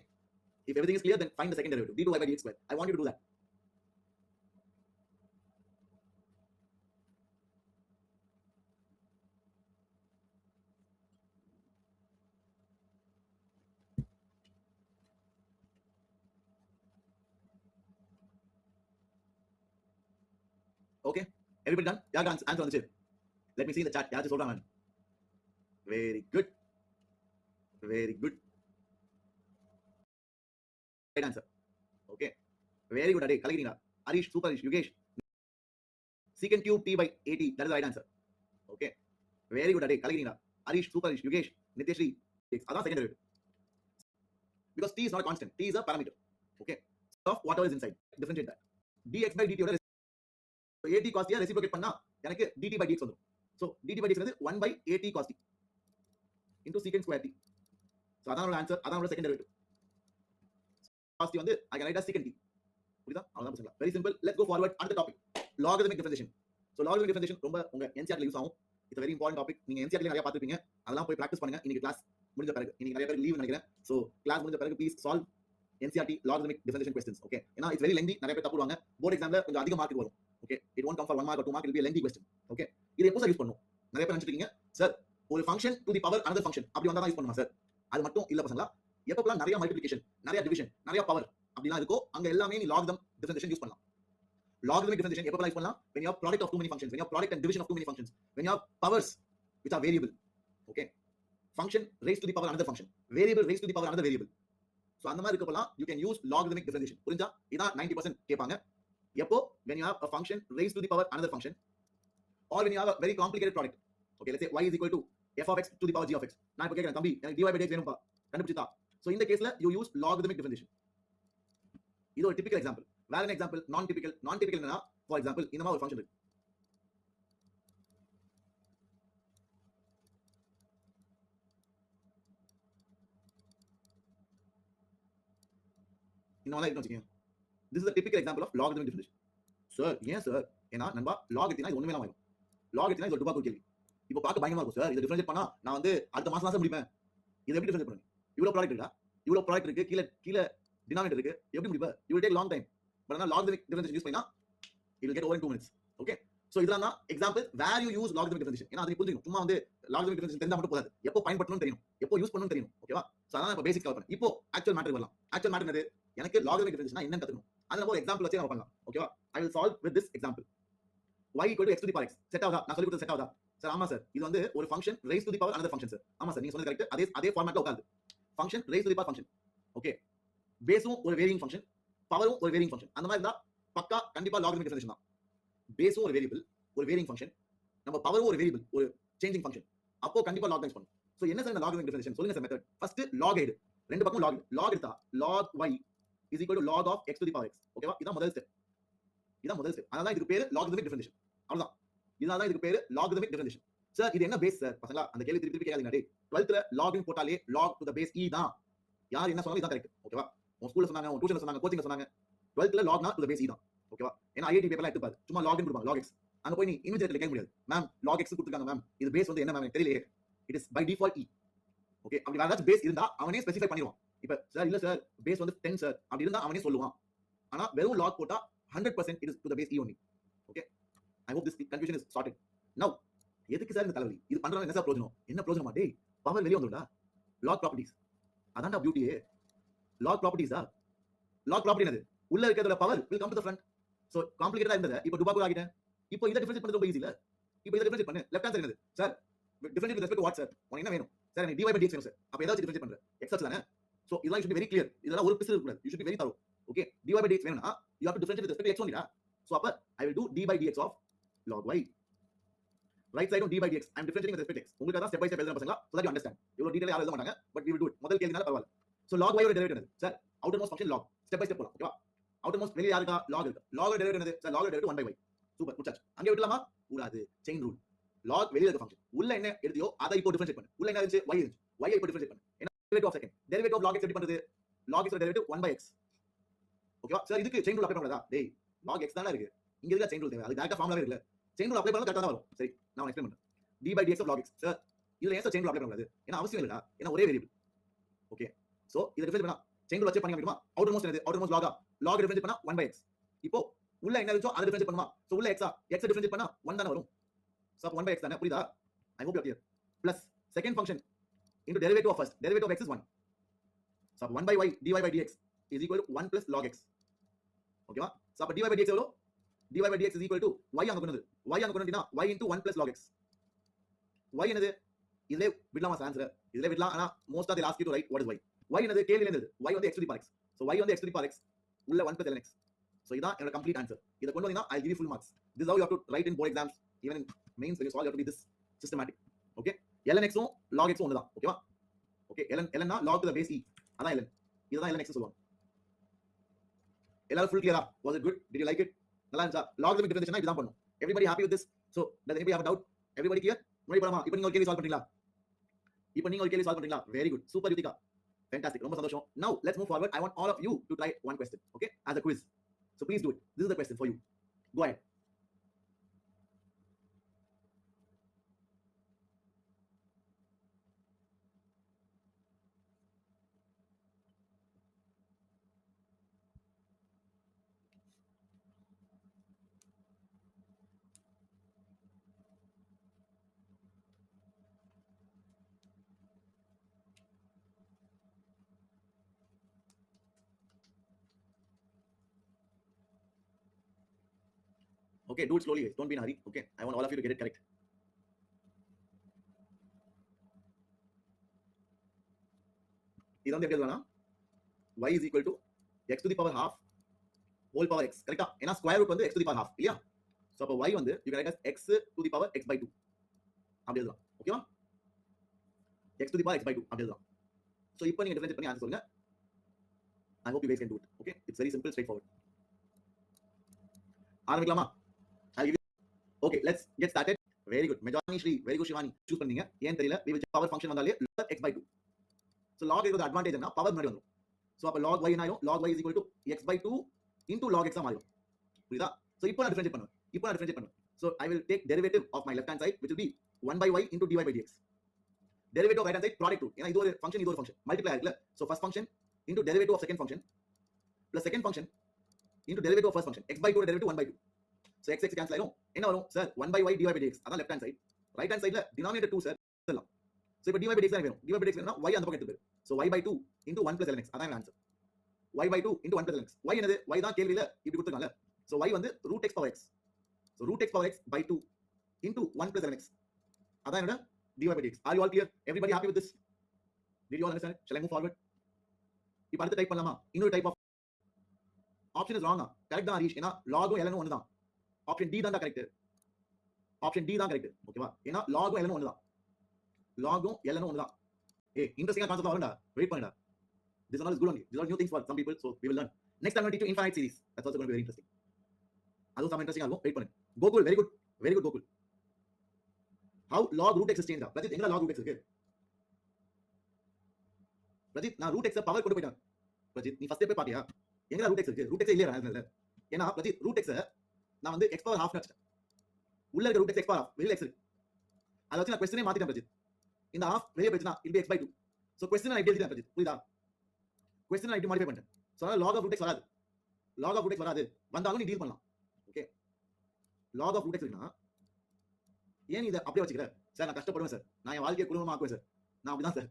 if everything is clear then find the second derivative d2y by dx square. I want you to do that. Okay, everybody done? யாருக்கு answer வந்துச்சு? Let me see in the chat. யாராச்சும் சொல்றாங்க? Very good, very good. Right answer. Okay, very good. Ade கலக்கிறீங்க. Arish super. Arish Yugesh secant cube t by at, that is the right answer. Okay, very good. Ade கலக்கிறீங்க. Arish super. Arish Yugesh Niteshri அதான் second derivative because t is not a constant, t is a parameter. Okay, of whatever is inside, differentiate that. dx by dt ஓட so at cos t reciprocate பண்ணா எனக்கு dt by dx வந்துரும். So dt by dx என்னது? 1 by at cos t into secant square t. So அதான் நம்மளோட answer, அதான் நம்மளோட second derivative. cos t வந்து I can write as secant t. புரியுதா? அவ்வளவுதான் பசங்களா. Very simple. Let's go forward. அடுத்த topic logarithmic differentiation. So logarithmic differentiation ரொம்ப உங்க NCERT ல யூஸ் ஆகும். It's very important topic. நீங்க NCERT ல நிறைய பார்த்திருப்பீங்க. அதெல்லாம் போய் பிராக்டிஸ் பண்ணுங்க. இன்னைக்கு கிளாஸ் முடிஞ்ச பிறகு, இன்னைக்கு நிறைய பேர் லீவ் நினைக்கிறேன். So கிளாஸ் முடிஞ்ச பிறகு please solve NCERT logarithmic differentiation questions. Okay, ஏன்னா இட்ஸ் வெரி லெங்தி. நிறைய பேர் தப்புடுவாங்க. போர்ட் எக்ஸாம்ல கொஞ்சம் அதிக மார்க் வரும். Okay, it won't come for 1 mark or 2 mark, it will be a lengthy question. Okay, இது எப்போ சார் யூஸ் பண்ணனும்? நிறைய பேர் நினைச்சிட்டு இருக்கீங்க சார் ஒரு function to the power another function அப்படி வந்தா தான் யூஸ் பண்ணுமா சார்? அது மட்டும் இல்ல பசங்களா. எப்பப்பலாம் நிறைய மல்டிப்ளிகேஷன், நிறைய டிவிஷன், நிறைய பவர் அப்படிலாம் இருக்கோ அங்க எல்லாமே நீ logarithm differentiation யூஸ் பண்ணலாம். Logarithmic differentiation எப்பப்பலாம் யூஸ் பண்ணலாம்? when you have product of too many functions, when you have product and division of too many functions, when you have powers which are variable. Okay, function raised to the power another function, variable raised to the power another variable. So அந்த மாதிரி இருக்கப்பலாம் you can use logarithmic differentiation. புரிஞ்சா? இதான் 90% கேட்பாங்க. எப்போ when you have a function raised to the power another function, or when you have a very complicated product. Okay, let's say y is equal to f of x to the power g of x. நான் இப்ப கேக்குறேன் தம்பி எனக்கு dy by dx வேணும்பா, கண்டுபிடிச்சா. So இந்த கேஸ்ல you use logarithmic differentiation. இது ஒரு typical example. வேற என்ன எக்ஸாம்பிள்? நான் டிபிக்கல் என்னன்னா, ஃபார் எக்ஸாம்பிள் இந்த மாதிரி ஒரு ஃபங்க்ஷன் இருக்கு. இந்த மாதிரி இருக்குன்னு வச்சுக்கோங்க. This is a typical example of logarithmic differentiation. Sir ஏன் சார்? ஏன்னா நண்பா லாக் எடுத்தீங்கன்னா இது ஒண்ணுமே இல்லாம ஆயிடும். லாக் எடுத்தீங்கன்னா இது ஒரு டுபாக்கூர் கேள்வி. இப்போ பார்க்க பயங்கரமா இருக்கும் சார். இதை டிஃபரன்ஷியேட் பண்ணா நான் வந்து அடுத்த மாசம் தான் முடிப்பேன். இதை எப்படி டிஃபரன்ஷியேட் பண்ணுங்க? இவ்வளவு ப்ராடக்ட் இருக்கா? இவ்வளவு ப்ராடக்ட் இருக்கு, கீழ டினாமினேட்டர் இருக்கு, எப்படி முடிப்ப? You will take long time. But ஆனா logarithmic differentiation யூஸ் பண்ணா it will get over in 2 minutes. Okay? So இதெல்லாம் தான் example where you use logarithmic differentiation. ஏன்னா அது புரிஞ்சுக்கணும். சும்மா வந்து logarithmic differentiation தெரிஞ்சா மட்டும் போதாது. எப்போ பயன்படுத்தணும்னு தெரியணும், எப்போ யூஸ் பண்ணணும்னு தெரியணும். ஓகேவா? சோ அதான் இப்ப பேசிக் கவர் பண்ணேன். இப்போ ஆக்சுவல் மேட்டர் வரலாம். ஆக்சுவல் மேட்டர் என்னது? எனக்கு logarithmic differentiation என்னன்னு கத்துக்கணும். அத நம்ம ஒரு எக்ஸாம்பிள் வச்சு நம்ம பண்ணலாம். ஓகேவா? I will solve with this example. y equal to x to the power x. Set ஆகுதா? நான் சொல்லி கொடுத்த செட் ஆகுதா? சார் ஆமா சார். இது வந்து ஒரு function raised to the power another function sir. ஆமா சார், நீங்க சொன்னது கரெக்ட். அதே ஃபார்மட்ல உட்காருது. Function raised to the power function. Okay. பேஸும் ஒரு வேரியிங் ஃபங்க்ஷன், பவரும் ஒரு வேரியிங் ஃபங்க்ஷன். அந்த மாதிரி இருந்தா பக்கா கண்டிப்பா logarithmic differentiation தான். பேஸும் ஒரு வேரியபிள், ஒரு வேரியிங் ஃபங்க்ஷன், நம்ம பவரும் ஒரு வேரியபிள், ஒரு சேஞ்சிங் ஃபங்க்ஷன். அப்போ கண்டிப்பா log டைம்ஸ் பண்ணும். சோ என்ன சார் இந்த logarithmic differentiation? சொல்லுங்க சார் மெத்தட். ஃபர்ஸ்ட் log எடு. ரெண்டு பக்கம் log. log எடுத்தா log y is equal to log of x to the power x. ஓகேவா? இதான் முதல் ஸ்டெப். அதனால இதுக்கு பேரு logarithmic differentiation. அவ்வளவுதான். இதனால இதுக்கு பேரு logarithmic differentiation. சார் இது என்ன பேஸ் சார்? பசங்களா அந்த கேள்வி திருப்பி கேட்காதீங்க. டேய் 12th ல log ன்னு போட்டாலே log to the base e தான். யார் என்ன சொன்னாலும் இதான் கரெக்ட். ஓகேவா? உங்க ஸ்கூல்ல சொன்னாங்க, உங்க டியூஷன்ல சொன்னாங்க, கோச்சிங்ல சொன்னாங்க. 12th ல log னா to the base e தான். ஓகேவா? ஏன்னா ஐஐடி பேப்பர்ல எடுத்து பாரு. சும்மா log ன்னு கொடுப்பாங்க, log x. அங்க போய் நீ இன்விஜிலேட்டர்ல கேட்க முடியாது. மேம் log x கொடுத்திருக்காங்க மேம். இது பேஸ் வந்து என்ன மேம் எனக்கு தெரியலையே. It is by default e. Okay, அப்படி வேற ஏதாச்சும் பேஸ் இருந்தா அவனே ஸ்பெசிஃபை பண்ணிடுவான். இப்ப சார் இல்ல சார் பேஸ் வந்து 10 சார் அப்படி இருந்தா அவனே சொல்லுவான். ஆனா வெறும் log போட்டா 100% it is to the base e only. Okay, I hope this confusion is sorted. Now எதுக்கு சார் இந்த தலைவலி? இது பண்றவங்க என்ன சார் பிரயோஜனம்? என்ன பிரயோஜனமா? டேய் பவர் வெளிய வந்துடா. log properties அதான்டா பியூட்டியே. log properties ஆ? log property என்னது? உள்ள இருக்கிறதுல power will come to the front. So காம்ப்ளிகேட்டடா இருந்தது இப்போ டுபாக்கூர் ஆகிட்டேன். இப்போ இத டிஃபரன்ஷியேட் பண்றது ரொம்ப ஈஸி இல்ல? இப்போ இத டிஃபரன்ஷியேட் பண்ணு. லெஃப்ட் ஹேண்ட் சைடு என்னது? Sir differentiate with respect to what sir? உனக்கு என்ன வேணும்? சார் எனக்கு dy by dx வேணும் சார். அப்ப ஏதாச்சும் டிஃபரன்ஷியேட் பண்ற. x அச்சு தானே? So இதெல்லாம் should be very clear. இதெல்லாம் ஒரு பிசு இருக்க கூடாது. You should be very thorough. Okay, dy by dx வேணும்னா you have to differentiate with respect to x only டா. So அப்ப I will do d by dx of log y. Right side on d by dx I am differentiating with respect to x. உங்களுக்கு அதான் step by step எழுதுற பசங்களா, so that you understand. இவ்வளவு டீடைலா யாரும் எழுத மாட்டாங்க, but we will do it. முதல் கேள்வினால பரவாயில்லை. So log y ஓட டெரிவேட்டிவ் என்னது? Sir outermost function log. Step by step போலாம். ஓகேவா? outermost வெளிய யாருக்கா? log இருக்கு. log ஓட டெரிவேட்டிவ் என்னது? சார் log ஓட டெரிவேட்டிவ் 1 by y. சூப்பர், முடிச்சாச்சு. அங்கே விடலாமா? கூடாது. Chain rule. log வெளிய இருக்க ஃபங்க்ஷன் உள்ள என்ன எடுத்தியோ அதை இப்போ டிஃபரன்ஷியேட் பண்ணு. உள்ள என்ன இருந்துச்சு? y இருந்துச்சு. y ஐ இப்போ டிஃபரன்ஷியேட் பண்ணு. என்ன derivative of second? Derivative of log x எப்படி பண்றது? log x ஓட டெரிவேட்டிவ் 1 by x. ஓகேவா? சார் இதுக்கு செயின் ரூல் அப்ளை பண்ணறதா? டேய் log x தான இருக்கு. இங்க இருக்க செயின் ரூல் தேவை. அது டைரக்டா ஃபார்முலாவே இருக்குல. செயின் ரூல் அப்ளை பண்ணா கரெக்ட்டா தான் வரும். சரி, நான் எக்ஸ்பிளைன் பண்றேன். d by dx of log x. Sir இதுல ஏன் சார் செயின் ரூல் அப்ளை பண்ணக்கூடாது? ஏன்னா அவசியம் இல்லடா. ஏன்னா ஒரே வேரியபிள். ஓகே, சோ இத டிஃபரன்ஷியேட் பண்ணா செயின் ரூல் வச்சு பண்ணி காமிக்குமா? outermost என்னது? outermost log log டிஃபரன்ஷியேட் பண்ணா 1 by x. இப்போ உள்ள என்ன இருந்துச்சோ அதை டிஃபரன்ஷியேட் பண்ணுமா? சோ உள்ள x x டிஃபரன்ஷியேட் பண்ணா 1 தான வரும். சோ அப்ப 1 by x தானே, புரியுதா? I hope you are clear. Plus second function into derivative of first. Derivative of x is 1. So 1 by y dy by dx is equal to 1 plus log x. ஓகேவா? So அப்ப dy by dx எவ்வளவு? dy by dx is equal to y அங்க கொண்டு வந்து y அங்க கொண்டு வந்தீனா y into 1 plus log x. y என்னது? இதுல விடலாமா ஆன்சர்? இதுல விடலாம். ஆனா most of they ask you to write what is y. y என்னது? கேள்வில என்னது? y வந்து x to the power x. So y வந்து x to the power x உள்ள 1 plus ln x. So இதான் என்னோட complete answer. இத கொண்டு வந்தீனா I'll give you full marks. This is how you have to write in board exams, even in mains when you solve you have to be this systematic. Okay, ln x um log x உம் ஒண்ணுதான். ஓகேவா? Okay, ln னா log to the base e. அதான் ln. இதுதான் ln x சொல்லுவாங்க. எல்லாரும் full clear-ஆ? Was it good? Did you like it? நல்லா இருந்துச்சா? logarithmic differentiation இதுதான் பண்ணும். Everybody happy with this? So does anybody have a doubt? Everybody clear? முன்னாடி போலாமா? இப்போ நீங்க ஒரு கேள்வி சால்வ் பண்றீங்களா? Very good. Super Yutika. Fantastic. ரொம்ப சந்தோஷம். Now let's move forward. I want all of you to try one question, okay? As a quiz. So please do it. This is the question for you. Go ahead. Okay, do it slowly, guys. Don't be in a hurry. Okay, I want all of you to get it correct. இது வந்து எப்படி எழுதலாம் y is equal to x to the power half whole power x கரெக்ட்டா ஏனா square root வந்து x to the power half இல்லையா so அப்ப y வந்து you can write as x to the power x by 2 அப்படி எழுதலாம் ஓகேவா x to the power x by 2 அப்படி எழுதலாம் சோ இப்போ நீங்க டிஃபரன்ஷியேட் பண்ணி ஆன்சர் சொல்லுங்க I hope you guys can do it okay it's very simple straightforward ஆரம்பிக்கலாமா I'll give you okay let's get started very good Majani Shri very good Shivani choose பண்ணீங்க ஏன் தெரியல we will power function வந்தாலே log x by 2 so log is the advantage என்ன power முன்னாடி வந்துரும் so அப்ப log y என்ன ஆயிடும் log y is equal to x by 2 into log x ஆ மாறிடும் புரியுதா so இப்போ நான் டிஃபரன்ஷியேட் பண்ணுவேன் so I will take derivative of my left hand side which will be 1 by y into dy by dx derivative of right hand side product rule ஏனா இது ஒரு function multiply ஆகுதுல so first function into derivative of second function plus second function into derivative of first function x by 2 derivative 1 by 2 so x cancel ஆயிடும் என்ன வரும் sir 1 by y dy by dx அதான் left hand side right hand sideல denominator 2 sir சொல்லலாம் so இப்போ dy by dx தான் வேணும் dy by dx வேணும்னா y அந்த பக்கம் எடுத்து போயிரு so y by 2 into 1 plus ln x அதான் answer y by 2 into 1 plus ln x y என்னது y தான் கேள்வியில இப்படி கொடுத்திருக்காங்க so y வந்து root x power x so root x power x by 2 into 1 plus ln x அதான் என்னோட dy by dx are you all clear everybody happy with this did you all understand it? Shall I move forward இப்போ அடுத்து type பண்ணலாமா இன்னொரு type of option is wrong correct தான் ஹரிஷ் ஏனா லாகும் ln ஒன்னு தான் ஆப்ஷன் டி தான் கரெக்ட் ஓகேவா ஏனா லாகும் ln ஒன்னு தான் லாகும் ln ஒன்னு தான் ஏய் இன்ட்ரஸ்டிங்கா கான்செப்ட் வரும்டா வெயிட் பண்ணுடா this all is good only these are new things for some people so we will learn next time I'm going to teach you infinite series that's also going to be very interesting அதுவும் some interesting ஆகும் wait பண்ணுங்க Gokul very good Gokul how log root x is changed Prajith எங்க log root x இருக்கு பிரஜித் நான் root x power கொண்டு போய்ட்டேன் பிரஜித் நீ first போய் பாத்தியா எங்க root x இருக்கு root x இல்லையா அதனால ஏனா பிரஜித் root x நான் வந்து x power half வச்சிட்டேன் உள்ள இருக்க root x power half வெளியில x இருக்கு அத வச்சு நான் क्वेश्चनே மாத்திட்டேன் பிரஜித் இந்த half வெளிய போயிடுச்சுனா it will be x by 2 so question நான் இப்படி எழுதிட்டேன் பிரஜித் புரியுதா question நான் இப்படி மாடிஃபை பண்ணிட்டேன் so அதனால log of root x வராது வந்தாலும் நீ டீல் பண்ணலாம் okay log of root x இருக்குனா ஏன் நீ இத அப்படியே வச்சிக்கற சார் நான் கஷ்டப்படுவேன் சார் நான் என் வாழ்க்கையை குடும்பமா ஆக்குவேன் சார் நான் அப்படிதான் sir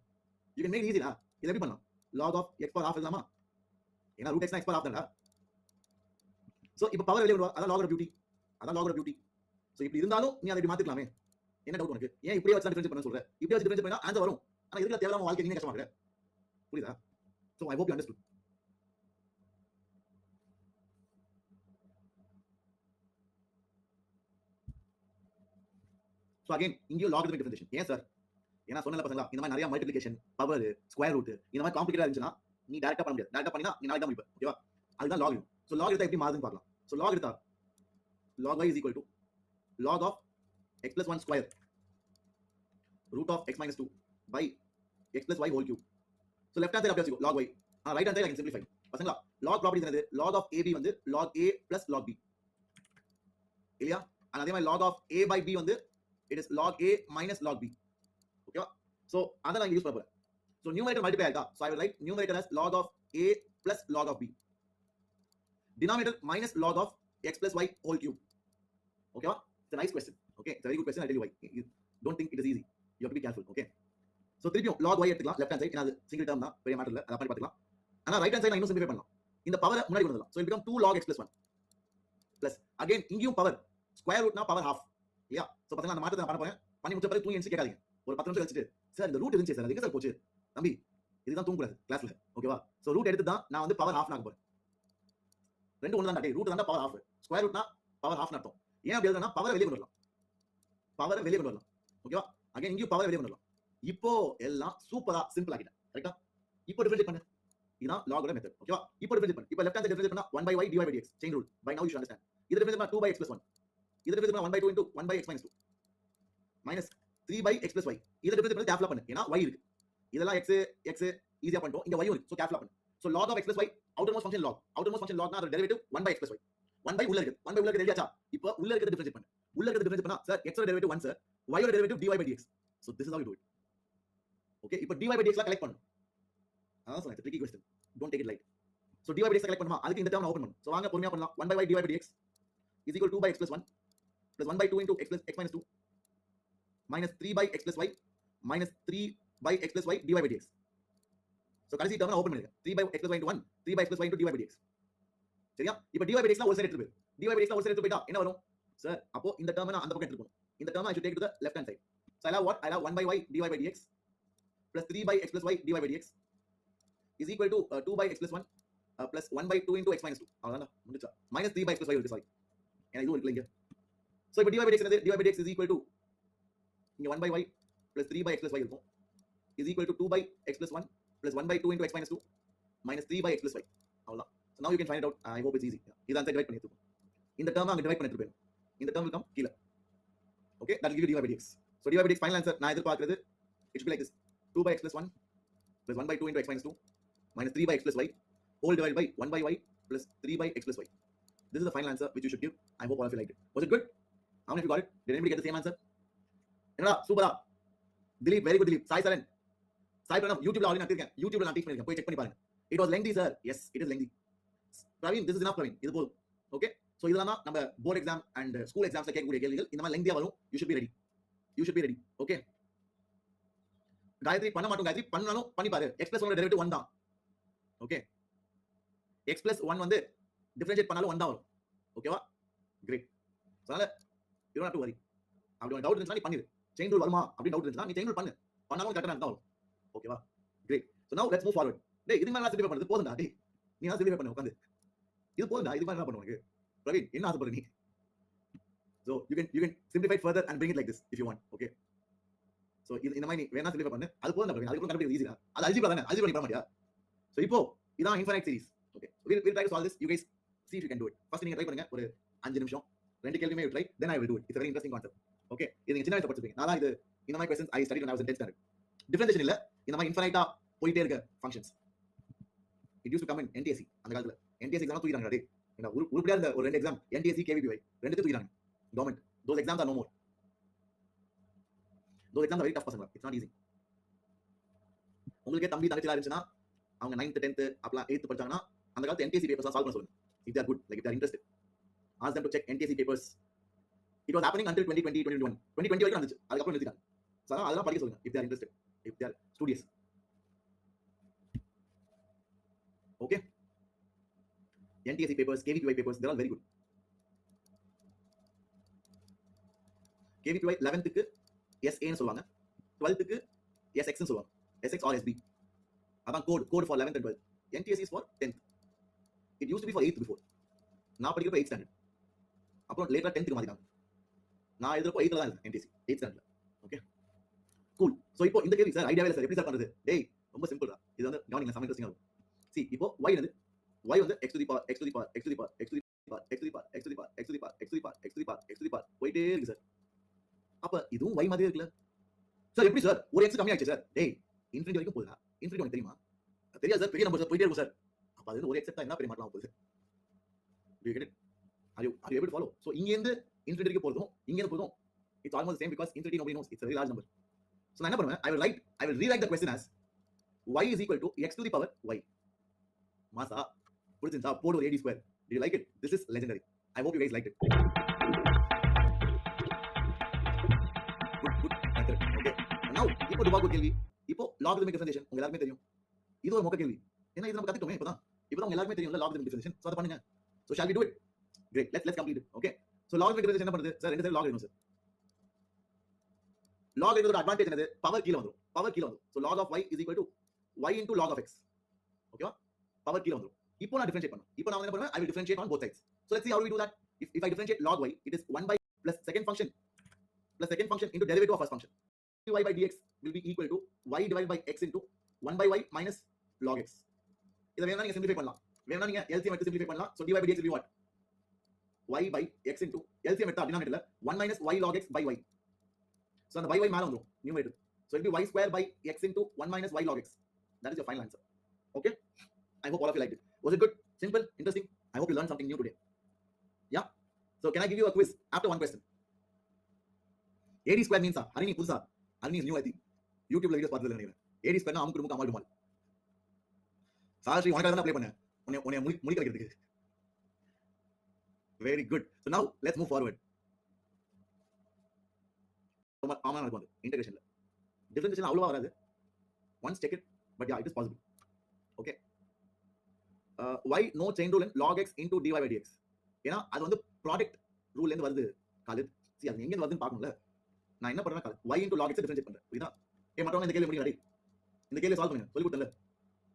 you can make it easy டா இத எப்படி பண்ணலாம் log of x power half எழுதலாமா ஏனா root x na x power half தான்டா சோ இப்போ பவர் வெளிய வரும் அதான் log of beauty சோ இப்படி இருந்தாலும் நீ அதை இப்படி மாத்திக்கலாமே என்ன டவுட் உனக்கு ஏன் இப்படியே வச்சு டிஃபரன்ஷியேட் பண்ண சொல்ற இப்படியே வச்சு டிஃபரன்ஷியேட் பண்ணா ஆன்சர் வரும் ஆனா இதுல தேவையில்லாம வாழ்க்கை நீங்க கஷ்டமாக்குற புரியுதா so I hope you understood so again இங்க log the differentiation ஏன் சார் ஏனா சொன்னல பசங்களா இந்த மாதிரி நிறைய மல்டிப்ளிகேஷன் பவர் ஸ்கொயர் ரூட் இந்த மாதிரி காம்ப்ளிகேட்டடா இருந்துச்சுனா நீ டைரக்டா பண்ண முடியாது டைரக்டா பண்ணினா நீ நாளைக்கு தான் முடிப்ப ஓகேவா அதுதான் log so log எடுத்தா எப்படி மாறுதுன்னு பார்க்கலாம் so log எடுத்தா log y is equal to log of x plus 1 square root of x minus 2 by x plus y whole cube so left hand side அப்படியே வச்சுக்கோ log y right hand side I can simplify பசங்களா log properties என்னது log of ab வந்து log a plus log b இல்லையா அதே மாதிரி log of a by b வந்து it is log a minus log b ஓகேவா சோ அத நான் யூஸ் பண்ண போறேன் so numerator multiply ஆயிட்டா so I will write numerator as log of a plus log of b denominator minus log of x plus y whole cube ஓகேவா it's a nice question okay it's a very good question I tell you why you don't think it is easy you have to be careful okay so திருப்பியும் log y எடுத்துக்கலாம் left hand side ஏனா அது single term தான் பெரிய matter இல்ல அத பத்தி பார்த்துக்கலாம் ஆனா right hand side நான் இன்னும் சிம்பிளிஃபை பண்ணலாம் இந்த பவரை முன்னாடி கொண்டு வரலாம் so it become 2 log x plus 1 plus again இங்கேயும் பவர் ஸ்கொயர் ரூட்னா பவர் half இல்லையா சோ பாத்தீங்கன்னா அந்த மாற்றத்தை நான் பண்ண போறேன் பண்ணி முடிச்ச பிறகு தூங்கி எந்திரிச்சு கேட்காதீங்க ஒரு 10 நிமிஷம் கழிச்சிட்டு சார் இந்த ரூட் இருந்துச்சு சார் அது எங்க சார் போச்சு தம்பி இதுதான் தூங்கக்கூடாது கிளாஸ்ல ஓகேவா சோ ரூட் எடுத்து தான் நான் வந்து பவர் half ஆக போறேன் ரெண்டு ஒண்ணு தான் டேய் ரூட் தான் பவர் half ஸ்கொயர் ரூட்னா பவர் half அர்த்தம் ஏன் அப்படி எழுதுனா பவரை வெளிய கொண்டு வரலாம் ஓகேவா அகைன் இங்கேயும் பவரை வெளிய கொண்டு வரலாம் இப்போ எல்லாம் சூப்பரா சிம்பிள் ஆக்கிட்டேன் கரெக்ட்டா இப்போ டிஃபரன்ஷியேட் பண்ணு இதான் லாகோட மெத்தட் ஓகேவா இப்போ டிஃபரன்ஷியேட் பண்ணு இப்போ லெஃப்ட் ஹேண்ட் டிஃபரன்ஷியேட் பண்ணா 1 by y dy by dx chain rule by now you should understand இது டிஃபரன்ஷியேட் பண்ணா 2 by x plus 1 இது டிஃபரன்ஷியேட் பண்ணா 1 by 2 into 1 by x minus 2 minus 3 by x plus y இது differentiate பண்ணி கேப்ல பண்ணு ஏனா y இருக்கு இதெல்லாம் x ஈஸியா பண்ணிட்டோம் இங்க y இருக்கு சோ கேப்ல பண்ணு so log of x plus y outermost function log னா அதோட derivative 1 by x plus y 1 by உள்ள இருக்கு எழுதியாச்சா இப்போ உள்ள இருக்கிறது டிஃபரன்ஷியேட் பண்ணு உள்ள இருக்கிறது டிஃபரன்ஷியேட் பண்ணா சார் x ஓட டெரிவேட்டிவ் 1 சார் y ஓட derivative dy by dx so this is how you do it okay இப்போ dy by dx ல கலெக்ட் பண்ணு அதான் சொன்னேன் tricky question don't take it light so dy by dx collect பண்ணுமா அதுக்கு இந்த டேர்ம் ஓபன் பண்ணு so வாங்க பொறுமையா பண்ணலாம் 1 by y dy by dx is equal to 2 by x plus 1 plus 1 by 2 into x minus 2 minus 3 by x plus y minus 3 by x plus y dy by dx so கடைசி term open பண்ணுங்க 3 by x plus y into 1 3 by x plus y into dy by dx சரியா இப்போ dy by dx ல ஒரு side எடுத்து போய் dy by dx ல ஒரு சைடு எடுத்து போய்ட்டா என்ன வரும் சார் அப்போ இந்த டேர்ம் நான் அந்த பக்கம் எடுத்து போணும் இந்த term I should take to the left hand side so I have what I have 1 by y dy by dx plus 3 by x plus y dy by dx is equal to 2 by x plus 1 plus 1 by 2 into x minus 2. அவ்வளவுதான் முடிச்சா. minus 3 by x plus 5 இருக்கு sorry. ஏன்னா இது இருக்குல்ல இங்க. So இப்போ dy by dx என்னது? dy by dx is equal to இங்க 1 by y plus 3 by x plus 5 இருக்கும். is equal to 2 by x plus 1 plus 1 by 2 into x minus 2 minus 3 by x plus 5. அவ்வளவுதான். So now you can find it out. I hope it's easy. இது அந்த divide பண்ணி எடுத்துக்கோ. இந்த term அங்க divide பண்ணி எடுத்துக்கோ. இந்த டேர்ம் will come கீழ. Okay, that will give you dy by dx. So dy by dx final answer நான் எதிர்பார்க்கிறது it should be like this. 2 by x plus 1 plus 1 by 2 into x minus 2 minus 3 by x plus y whole divided by 1 by y plus 3 by x plus y. This is the final answer which you should give. I hope all of you liked it. Was it good? How many of you got it? Did anybody get the same answer? என்னடா சூப்பரா. Dilip, very good Dilip. Sai Saran. Sai Pranam, YouTubeல already நான் இருக்கேன். YouTubeல நான் teach பண்ணிருக்கேன். போய் check பண்ணி பாருங்க. It was lengthy sir. Yes, it is lengthy. Praveen, this is enough Praveen. இது போதும். Okay? So இதெல்லாம் தான் நம்ம போர்ட் எக்ஸாம் அண்ட் ஸ்கூல் எக்ஸாம்ஸ்ல கேட்கக்கூடிய கேள்விகள். இந்த மாதிரி லெங்தியா வரும். You should be ready. You should be ready. Okay? Gayatri பண்ண மாட்டோம் காயத்ரி பண்ணாலும் பண்ணி பாரு. x plus 1 ஓட டெரிவேட்டிவ் 1 தான். ஓகே x plus 1 வந்து டிஃபரன்ஷியேட் பண்ணாலும் 1 தான் வரும். ஓகேவா? கிரேட். அதனால you don't have to worry. அப்படி ஒரு டவுட் இருந்துச்சுனா நீ பண்ணிரு. செயின் ரூல் வருமா அப்படி டவுட் இருந்துச்சுனா நீ செயின் ரூல் பண்ணு. பண்ணாலும் கரெக்ட்டா தான் வரும். ஓகேவா? Great. So now let's move forward. டேய் இதுக்கு மேல சிம்பிளிஃபை பண்றது போதும்டா. டேய் நீ நான் சிம்பிளிஃபை பண்ணு உட்கார்ந்து. இது போதும்டா. இதுக்கு மேல என்ன பண்ணு உனக்கு? பிரவீன் என்ன ஆசைப்படுற நீ? So you can simplify it further and bring it like this if you want. Okay? So இந்த மாதிரி நீ வேணா சிம்பிளிஃபை பண்ணு. அது போதும்டா பிரவீன். அதுக்கு கண்டுபிடிக்கிறது ஈஸிடா. அது அல்ஜிப்ரா தானே. அல்ஜிப்ரா நீ பண்ண மாட்டியா? So இப்போ இதான் infinite series. Okay. We'll try to solve this. You guys see if you can do it. First நீங்க ட்ரை பண்ணுங்க ஒரு 5 நிமிஷம். ரெண்டு கேள்வியுமே you try. Then I will do it. It's a very interesting concept. Okay. இது நீங்க சின்ன வயசுல படிச்சிருப்பீங்க. நான் இது இந்த மாதிரி questions I studied when I was in 10th standard. Differentiation இல்ல. இந்த மாதிரி இன்ஃபைனைட்டா போயிட்டே இருக்க functions. It used to come in NTSC அந்த காலத்துல. NTSC எக்ஸாம் தூக்கிட்டாங்க டேய். என்ன உருப்படியா இருந்த ஒரு ரெண்டு எக்ஸாம் NTSC KVPY ரெண்டு தூக்கிட்டாங்க. Government. Those exams are no more. Those exams are very tough பசங்க. It's not easy. உங்களுக்கே தம்பி தங்கச்சிலாம் இருந்துச்சுன்னா அவங்க 9th 10th அப்பலாம் 8th படிச்சாங்கன்னா அந்த காலத்து NTSC papers சால்வ் பண்ண சொல்லுங்க. If they are good, like if they are interested, ask them to check NTSC papers. It was happening until 2020 2021 2020 வரைக்கும் நடந்துச்சு. அதுக்கு அப்புறம் நிறுத்திட்டாங்க. சோ அதெல்லாம் படிக்க சொல்லுங்க if they are interested, if they are studious. Okay? NTSC papers, KVPY papers, they are all very good. KVPY 11th க்கு SA ன்னு சொல்வாங்க. 12th க்கு SX ன்னு சொல்வாங்க. SX or SB. அதான் code for 11th and 12th. NTSC is for 10th. It used to be for 8th before. நான் படிக்கிறப்ப 8th standard. அப்புறம் லேட்டரா 10th க்கு மாத்திட்டாங்க. நான் எழுதுறப்போ 8th தான் இருந்தேன் NTSC 8th standard. Okay cool. So இப்போ இந்த கேள்வி சார் ஐடியாவே இல்ல சார் எப்படி சார் பண்றது? டேய் ரொம்ப சிம்பிள் தான். இது வந்து கவனிங்க சம இன்ட்ரஸ்டிங்கா இருக்கும். see இப்போ y என்னது? y வந்து x to the power x to the power x to the power x to the power x to the power x to the power x to the power x to the power x to the power x to the power போயிட்டே இருக்கு sir. அப்ப இதுவும் y மாதிரியே இருக்குல sir. எப்படி sir ஒரு x கம்மி ஆயிடுச்சு சார்? டேய் இன்ஃபினிட்டி வரைக்கும் போகுதா? இன்ஃபினிட்டி உங்களுக்கு தெரியுமா? தெரியாது சார். பெரிய நம்பர் சார் போயிட்டே இருக்கும் சார். அப்ப அது ஒரு x தான் என்ன பெரிய மாட்டலாம் போகுது. Do you get it? Are you able to follow? So இங்க இருந்து infinity க்கு போறதும் இங்க இருந்து போறதும் it's almost the same because infinity nobody knows. It's a very large number. So நான் என்ன பண்ணுவேன்? I will rewrite the question as y is equal to x to the power y. மாசா புரிஞ்சுதா? போடு ஒரு AD square. Did you like it? This is legendary. I hope you guys liked it. Good method. Okay. Now இப்போ டுபாகோ கேள்வி. இப்போ logarithmic differentiation உங்க எல்லாருமே தெரியும். இது ஒரு மொக்க கேள்வி. ஏன்னா இது நம்ம கத்துட்டோமே இப்பதான். இப்பதான் உங்க எல்லாருமே தெரியும்ல logarithmic differentiation. So அத பண்ணுங்க. So shall we do it? Great. Let's complete it. Okay. So logarithmic differentiation என்ன பண்ணுது? சார் ரெண்டு சைடு log எடுக்கணும் சார். log எடுக்கிறதோட அட்வான்டேஜ் என்னது? பவர் கீழ வந்துரும். பவர் கீழ வந்துரும். So log of y is equal to y into log of x. ஓகேவா? பவர் கீழ வந்துரும். இப்போ நான் டிஃபரன்ஷியேட் பண்ணனும். இப்போ நான் என்ன பண்ணுவேன்? I will differentiate on both sides. So let's see how do we do that. If I differentiate log y, it is 1 by plus second function into derivative of first function. dy by dx will be equal to y divided by x into 1 by y minus log x. இத வேணா நீங்க simplify பண்ணலாம். வேணா நீங்க LCM எடுத்து simplify பண்ணலாம். So dy by dx will be what? y by x into LCM எடுத்தா டினாமினேட்டர்ல 1 minus y log x by y. So அந்த by y மேல வந்துரும் numerator. So it will be y square by x into 1 minus y log x. That is your final answer. Okay? I hope all of you liked it. Was it good? Simple? Interesting? I hope you learned something new today. Yeah? So can I give you a quiz after one question? AD square means Harini புதுசா. Harini is new I think. YouTubeல videos பார்த்ததுல நினைக்கிறேன். AD square னா அமுக்கு டுமுக்கு அமால் டுமால். சாஸ்ரீ உனக்காக தான் play பண்ணேன். உன்னை முழிக்க வைக்கிறதுக்கு. Very good. So now let's move forward. ரொம்ப காமனா இருக்கும் அது இன்டகிரேஷன்ல. டிஃபரன்ஷியேஷன் அவ்வளவா வராது. Once check it, but yeah, it is possible. Okay. Why no chain rule in log x into dy by dx? ஏன்னா அது வந்து ப்ராடக்ட் ரூல்ல இருந்து வருது காலித். see அது எங்க இருந்து வருதுன்னு பார்க்கணும்ல. நான் என்ன பண்றேன் Khalid y into log x differentiate பண்றேன். புரியுதா? மற்றவங்க இந்த கேள்வி முடிங்க. இந்த கேள்வி சால்வ் பண்ணுங்க. சொல்லி கொடுத்தல.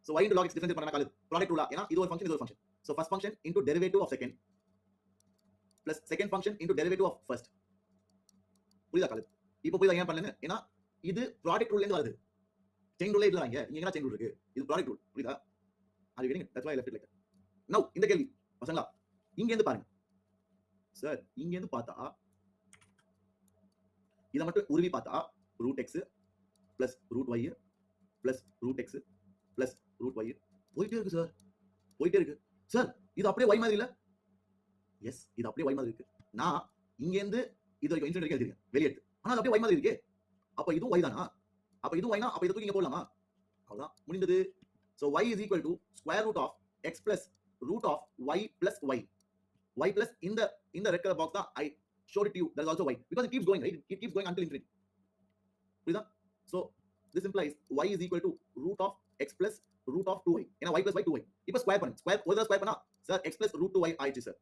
So y into log x differentiate பண்ணா காலு ப்ராடக்ட் ரூலா ஏனா இது ஒரு ஃபங்க்ஷன் இது ஒரு function. So first function into derivative of second plus second function into derivative of first. புரியுதா காலு? இப்போ புரியுதா ஏன் பண்ணலன்னு? ஏனா இது ப்ராடக்ட் ரூல்ல இருந்து வருது. செயின் ரூல்ல இல்ல இங்க. இங்க என்ன செயின் ரூல் இருக்கு? இது ப்ராடக்ட் ரூல். புரியுதா? Are you getting it? That's why I left it like that. Now இந்த கேள்வி பசங்களா இங்க இருந்து பாருங்க. சார் இங்க இருந்து பார்த்தா இத மட்டும் உருவி பார்த்தா root x plus root y plus root x plus root y போயிட்டே இருக்கு சார். போயிட்டே இருக்கு. சார் இது அப்படியே y மாதிரி இல்ல? எஸ் இது அப்படியே y மாதிரி இருக்கு. நான் இங்க இருந்து இது வரைக்கும் இன்சிடென்ட் எழுதிருக்கேன் வெளிய எடுத்து. ஆனா அது அப்படியே y மாதிரி இருக்கே. அப்ப இதுவும் y தானா? அப்ப இதுவும் y னா அப்ப இத தூக்கி இங்க போடலாமா? அவ்வளவுதான் முடிந்தது. So y is equal to square root of x plus root of y plus y. Y plus in the red color box தான் I showed it to you. There is also y because it keeps going, right? It keeps going until infinity. புரியுதா? So this implies y is equal to root of x plus root of 2y. ஏனா y plus y 2y. இப்போ square பண்ணு. Square ஒரு தடவை square பண்ணா sir x plus root 2y ஆயிடுச்சு sir.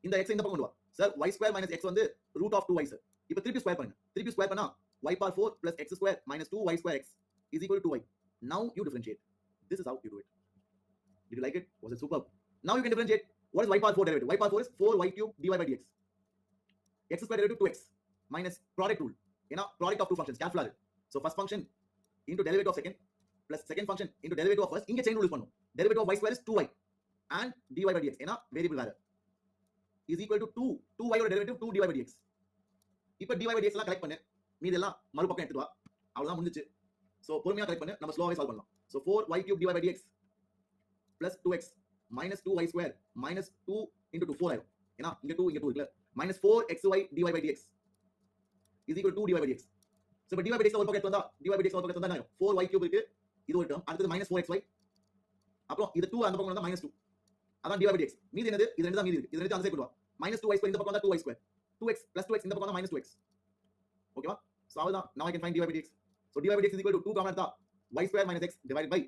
இந்த x இந்த பக்கம் கொண்டு வா. Sir y square minus x வந்து root of 2y சார். இப்போ திருப்பி ஸ்கொயர் பண்ணுங்க. திருப்பி ஸ்கொயர் பண்ணா y power 4 plus x square minus 2y square x is equal to 2y. Now you differentiate. This is how you do it. Did you like it? Was it superb? Now you can differentiate. What is y power 4 derivative? Y power 4 is 4y cube dy by dx. X square derivative 2x minus product rule. You know, product of two functions. Careful. So first function into derivative of second plus second function into derivative of first. Inge chain rule is pannu. Derivative of y square is 2y and dy by dx. You know, variable value is equal to 2y or derivative 2 dy by dx. இப்போ dy by dx எல்லாம் collect பண்ணு. மீதி எல்லாம் மறுபக்கம் எடுத்துட்டு வா. அவ்வளவுதான் முடிஞ்சிச்சு. சோ பொறுமையா கலெக்ட் பண்ணு. நம்ம ஸ்லோவாவே சால்வ் பண்ணலாம். So 4y cube dy by dx plus 2x minus 2y square minus 2 into 2 4 ஆயிடும். ஏனா இங்க 2 இங்க 2 இருக்குல. minus 4xy dy by dx is equal to 2 dy by dx. So இப்போ dy by dx ஒரு பக்கம் எடுத்து வந்தா dy by dx ஒரு பக்கம் எடுத்து வந்தா என்ன ஆகும்? 4y cube இருக்கு. இது ஒரு டேர்ம். அடுத்து minus 4xy. அப்புறம் இது 2 அந்த பக்கம் வந்தா minus 2. அதான் dy by dx. மீதி என்னது? இது ரெண்டு தான் மீதி இருக்கு. இது ரெண்டு அந்த சைடு கொண்டு வா. minus 2y square இந்த பக்கம் வந்தா 2y square. 2x plus 2x இந்த பக்கம் வந்தா minus 2x. ஓகேவா? So அவ்வளவுதான். Now I can find dy by dx. So dy by dx is equal to 2 common எடுத்தா y square minus x divided by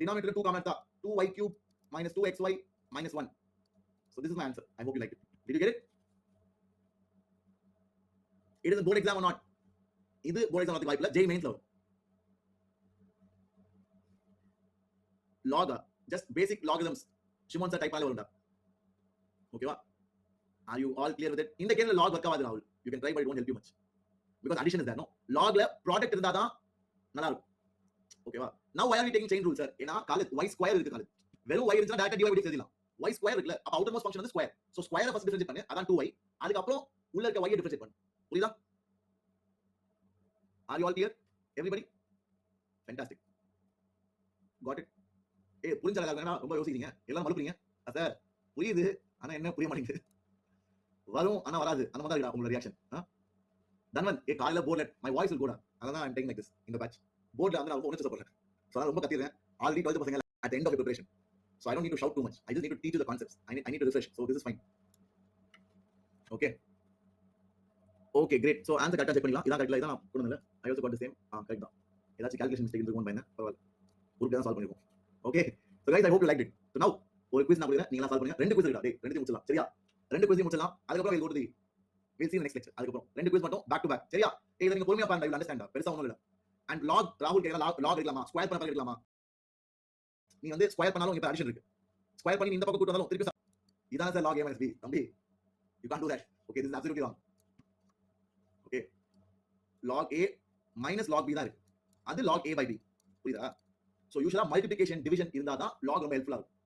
denominator 2 common எடுத்தா 2y cube minus 2xy minus 1. So this is my answer. I hope you liked it. Did you get it? It is a board exam or not? இது board exam வாய்ப்பு இல்ல. J mains level. Log just basic logarithms. Shimon sir type ஆல வரும்டா. ஓகேவா? Are you all clear with it? இந்த கேள்வில log work ஆகாது ராகுல். You can try but it won't help you much. Because addition is there, no? Logல product இருந்தா தான் நல்லா இருக்கும். ஓகேவா? Now why are we taking chain rule sir? ஏனா கால y square இருக்கு கால. வெறும் y இருந்துச்சுனா டைரக்டா dy by dx எழுதலாம். y square இருக்குல. அப்ப outermost function வந்து square. So square first differentiate பண்ணு. அதான் 2y. அதுக்கு அப்புறம் உள்ள இருக்க y differentiate பண்ணு. புரியுதா? Are you all clear? Everybody? Fantastic. Got it? ஏய் புரிஞ்சல எல்லாரும் ரொம்ப யோசிக்கிறீங்க. எல்லாம் மழுப்புறீங்க. சார் புரியுது. ஆனா என்ன புரிய மாட்டேங்குது. வரும் ஆனா வராது. அந்த மாதிரி தான் உங்களோட ரியாக்ஷன். தன்வன் ஏ காலையில போர்ட்ல my voice will go down. அதான் I'm taking like this in the batch. போர்ட்ல வந்து நான் ரொம்ப உணர்ச்சி சப்போர்ட். So நான் ரொம்ப கத்திறேன். Already 12th பசங்க at the end of your preparation. So I don't need to shout too much. I just need to teach you the concepts. I need to refresh. So this is fine. Okay. Okay, great. So answer கரெக்ட்டா check பண்ணிடலாம். இதான் கரெக்ட்டா இதான் நான் கொடுத்தேன்ல. I also got the same. Correct தான். ஏதாச்சும் calculation mistake இருக்குன்னு பயந்தேன். பரவாயில்லை. குரூப்ல தான் சால்வ் பண்ணிருக்கோம். Okay. So guys, I hope you liked it. So now ஒரு quiz நான் கொடுக்கிறேன். நீங்க எல்லாம் சால்வ் பண்ணுங்க. ரெண்டு quiz இருக்குடா. டேய் ரெண்டுத்தையும் முடிச்சலாம். சரியா? ரெண்டு quiz முடிச்சலாம். அதுக்கு அப்புறம் we'll go to the we'll see in the next lecture. அதுக்கு அப்புறம் ரெண்டு quiz மட்டும் back to back. சரியா? இத நீங்க பொறுமையா பாருங்க. You understand? பெருசா ஒண்ணும் இல்ல. And log ராகுல் கேக்குற log எடுக்கலாமா? ஸ்கொயர் பண்ண எடுக்கலாமா? நீ வந்து ஸ்கொயர் பண்ணாலும் இங்க அடிஷன் இருக்கு. ஸ்கொயர் பண்ணி இந்த பக்கம் கூட்டி வந்தாலும் திருப்பி இதான sir log a minus b. தம்பி you can't do that. Okay, this is absolutely wrong. Okay. log a minus log b தான் இருக்கு. அது log a by b. புரியுதா? So usually multiplication division இருந்தா தான் log ரொம்ப ஹெல்ப்ஃபுல்லா இருக்கும்.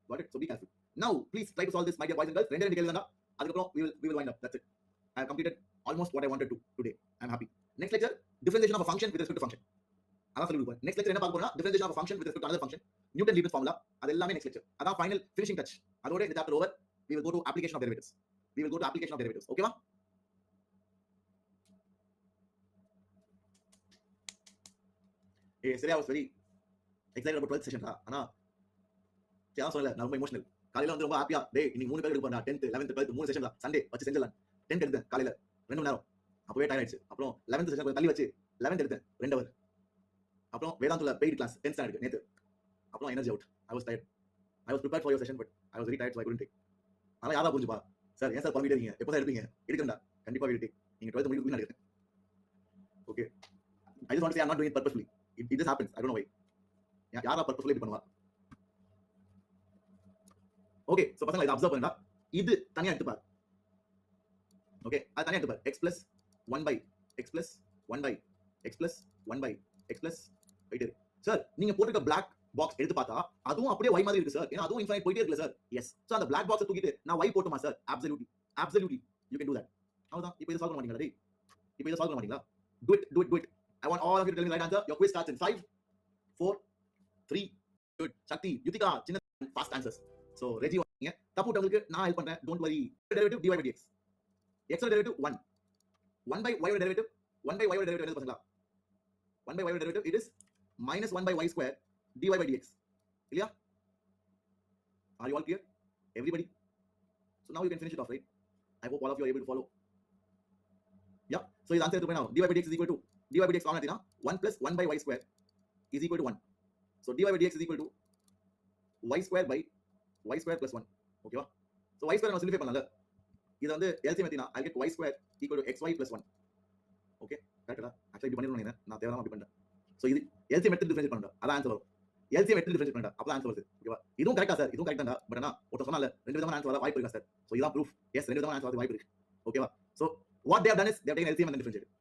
Got it? So be careful. Now please try to solve this my dear boys and girls. ரெண்டு கேள்வி தான்டா. அதுக்கு அப்புறம் we will wind up. That's it. I have completed almost what I wanted to today. I'm happy. Next lecture differentiation of a function with respect to function. அதான் சொல்லி கொடுப்பேன். Next lecture என்ன பார்க்க போறோம்னா differentiation of a function with respect to another function. Newton Leibniz formula. அது எல்லாமே next lecture. அதான் final finishing touch. அதோட இந்த chapter over. We will go to application of derivatives. We will go to application of derivatives. ஓகேவா? சரியா I was very excited about 12th session டா. ஆனா சரியா சொல்லல நான் ரொம்ப எமோஷனல். காலையில வந்து ரொம்ப ஹாப்பியா டேய் இன்னைக்கு மூணு பேர் எடுக்க போறா 10th 11th 12th மூணு செஷன் தான். சண்டே வச்சு செஞ்சலாம். 10th எடுத்தேன் காலையில 2 மணி நேரம். அப்பவே டயர்ட் ஆயிடுச்சு. அப்புறம் 11th செஷன் கொஞ்சம் தள்ளி வச்சு 11th எடுத்தேன் 2 ஹவர். அப்புறம் வேதாந்துல பெய்ட் கிளாஸ் 10th ஸ்டாண்டர்ட் நேத்து. அப்புறம் energy out. I was tired. I was prepared for your session but I was very tired so I couldn't take. ஆனா யாரா புரிஞ்சுப்பா சார் ஏன் சார் பண்ணிட்டே இருக்கீங்க எப்போ சார் எடுப்பீங்க எடுக்கண்டா கண்டிப்பா வீடு நீங்க 12th முடிக்க நினைக்கிறேன். Okay, I just want to say I'm not doing it purposefully. It just happens. I don't know why. யாரா purposefully பண்ணுவா ஓகே சோ பசங்க இத அப்சர்வ் பண்ணுங்க. இது தனியா எடுத்து பாரு. ஓகே அது தனியா எடுத்து பாரு. x plus 1 by x plus 1 by x plus 1 by x plus போயிட்டே இருக்கு. சார் நீங்க போட்டுக்க black பாக்ஸ் எடுத்து பார்த்தா அதுவும் அப்படியே y மாதிரி இருக்கு சார். ஏன்னா அதுவும் இன்ஃபைனைட் போயிட்டே இருக்குல சார். எஸ். சோ அந்த black பாக்ஸ் தூக்கிட்டு நான் y போட்டுமா sir? Absolutely absolutely you can do that. அவ்வளவுதான். இப்போ இத சால்வ் பண்ண மாட்டீங்களா டேய்? இப்போ இத சால்வ் பண்ண மாட்டீங்களா? Do it, do it, do it. I want all of you to tell me the right answer. Your quiz starts in 5, 4, 3. Good. Shakti, Yutika, சின்ன fast answers. So Reggie நீங்க தப்பு விட்டவங்களுக்கு நான் ஹெல்ப் பண்றேன். Don't worry. Derivative dy by dx. x ஓட derivative 1. 1 by y ஓட derivative 1 by y ஓட derivative என்னது பசங்களா? 1 by y ஓட derivative it is minus 1 by y square dy by dx. இல்லையா? Are you all clear? Everybody? So now you can finish it off, right? I hope all of you are able to follow. Yeah. So his answer to now dy by dx is equal to dy by dx common எடுத்தீனா 1 plus 1 by y square is equal to 1. So dy by dx is equal to y square by y square plus 1. ஓகேவா? So y square நம்ம simplify பண்ணலாம்ல. இது வந்து LCM எடுத்தீனா I'll get y square equal to xy plus 1. Okay கரெக்ட்டா? Actually இப்படி பண்ணிரணும் நினைக்கிறேன். நான் தேவையில்லாம அப்படி பண்ணிட்டேன். So இது LCM எடுத்து டிஃபரன்ஷியேட் பண்ணணும். அதான் ஆன்சர் வரும். LCM எடுத்து டிஃபரன்ஷியேட் பண்ணணும். அப்பதான் ஆன்சர் வருது. ஓகேவா? இதுவும் கரெக்ட்டா சார்? இதுவும் கரெக்ட்டா பட் ஆனா ஒருத்தர் சொன்னால ரெண்டு விதமான ஆன்சர் வர வாய்ப்பு இருக்கா சார்? So இதான் ப்ரூஃப். எஸ் ரெண்டு விதமான ஆன்சர் வர வாய்ப்பு இருக்கு. ஓகேவா? So what they have done is they have taken LCM and then differentiated.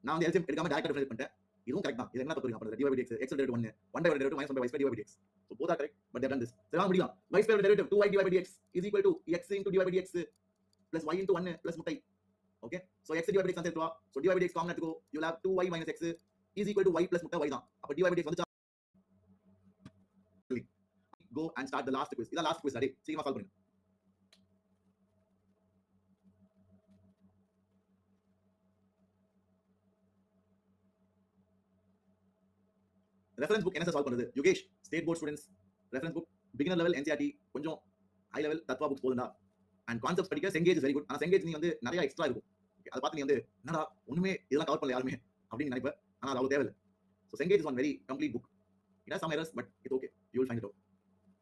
நான் வந்து LCM எடுக்காம டைரக்டா டிஃபரன்ஷியேட் பண்ணிட்டேன். இதுவும் கரெக்ட் தான். இது என்ன தப்பு இருக்கு அப்ப dy by dx x derivative 1 1 by y derivative minus 1 by y square dy by dx. So both are correct but they have done this. So நான் முடிக்கலாம். Y square derivative 2y dy by dx is equal to x into dy by dx plus y into 1 plus முட்டை. Okay? So x dy by dx cancel எடுத்துவா. So dy by dx common எடுத்துக்கோ. You will have 2y minus x is equal to y plus முட்டை y தான். அப்ப dy by dx வந்துச்சா? Go and start the last quiz. இத last quiz அடி. சீக்கிரமா solve பண்ணுங்க. Reference book என்ன சார் சால்வ் பண்றது? Yukesh state board students reference book beginner level NCERT கொஞ்சம் ஹை லெவல் தத்வா புக்ஸ் போதுண்டா அண்ட் கான்செப்ட்ஸ் படிக்க செங்கேஜ் வெரி குட். ஆனா செங்கேஜ் நீ வந்து நிறைய எக்ஸ்ட்ரா இருக்கும். அதை பார்த்து நீ வந்து என்னடா ஒண்ணுமே இதெல்லாம் கவர் பண்ணல யாருமே அப்படின்னு நினைப்ப. ஆனா அது அவ்வளவு தேவையில்லை. So Cengage is one very complete book. It has some errors but it okay you will find it out.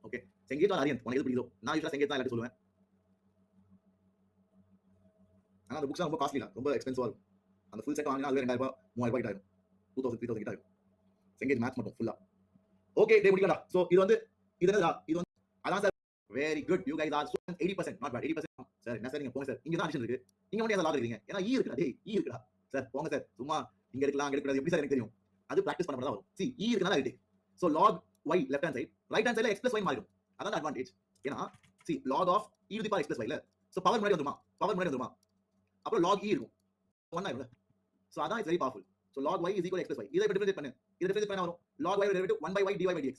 Okay Cengage or Arihant உனக்கு எது பிடிக்குதோ. நான் யூஸ்வலா செங்கேஜ் தான் எல்லாத்தையும் சொல்லுவேன். ஆனா அந்த புக்ஸ் ரொம்ப காஸ்ட்லியா ரொம்ப எக்ஸ்பென்சிவா இருக்கும். அந்த ஃபுல் செட் வாங்கினா அது 2000 ரூபாய் 3000 ரூபாய் ஆகும். 2000 3000 கிட்ட ஆகும் செங்கேஜ் மேட்ச் மட்டும் ஃபுல்லா. ஓகே டே முடிக்கலடா. சோ இது வந்து இது என்னடா இது வந்து அதான் sir very good you guys are 80% not bad 80% sir. என்ன சார் நீங்க போங்க சார். இங்க தான் அடிஷன் இருக்கு. நீங்க மட்டும் ஏன் லாக் இருக்கீங்க? ஏன்னா ஈ இருக்குடா டேய் ஈ இருக்குடா சார். போங்க சார் சும்மா இங்க எடுக்கலாம் அங்க எடுக்கறது எப்படி சார் எனக்கு தெரியும். அது பிராக்டிஸ் பண்ண தான் வரும். see ஈ இருக்கனால இருக்கு. So log y left hand side right hand சைடுல x plus y மாறிடும். அதான் அட்வான்டேஜ். ஏன்னா see log of e to the power x plus y ல சோ பவர் முன்னாடி வந்துமா அப்புறம் log e இருக்கும் 1 ஆயிரும்ல. சோ அதான் it's very powerful. So log y is equal to x plus y. இதை டிஃபரன்ஷியேட் பண்ணு. இதை டிஃபரன்ஷியேட் பண்ணா வரும் log y derivative 1 by y dy by dx.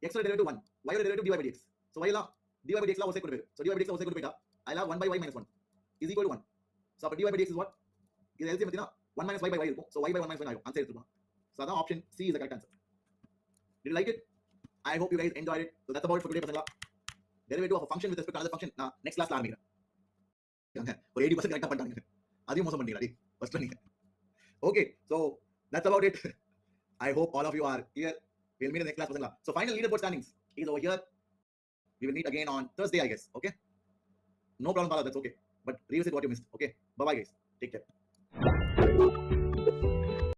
x derivative 1 y derivative dy by dx. so y லாம் dy by dx லாம் ஒரு side கொண்டு போயிடு. so dy by dx ஒரு சைடு கொண்டு போயிட்டா I have 1 by y minus 1 is equal to 1. so அப்ப dy by dx is what? இது LCM எடுத்தீனா 1 minus y by y இருக்கும். so y by 1 minus 1 ஆகும். ஆன்சர் எடுத்துக்கலாம். so அதான் option C is the correct answer. Did you like it? I hope you guys enjoyed it. So that's about it for today பசங்களா. derivative of a function with respect to another function நான் next classல ஆரம்பிக்கிறேன். ஒரு 80% கரெக்ட்டா பண்ணிட்டாங்க. அதையும் மோசம் பண்ணிட்டீங்களா டேய் ஃபர்ஸ்ட்ல நீங்க. okay so that's about it. I hope all of you are here. We'll meet in the next class பசங்களா. so final leaderboard standings is over here. We will meet again on Thursday I guess. okay no problem Bala, that's okay but revisit what you missed. okay bye bye guys, take care.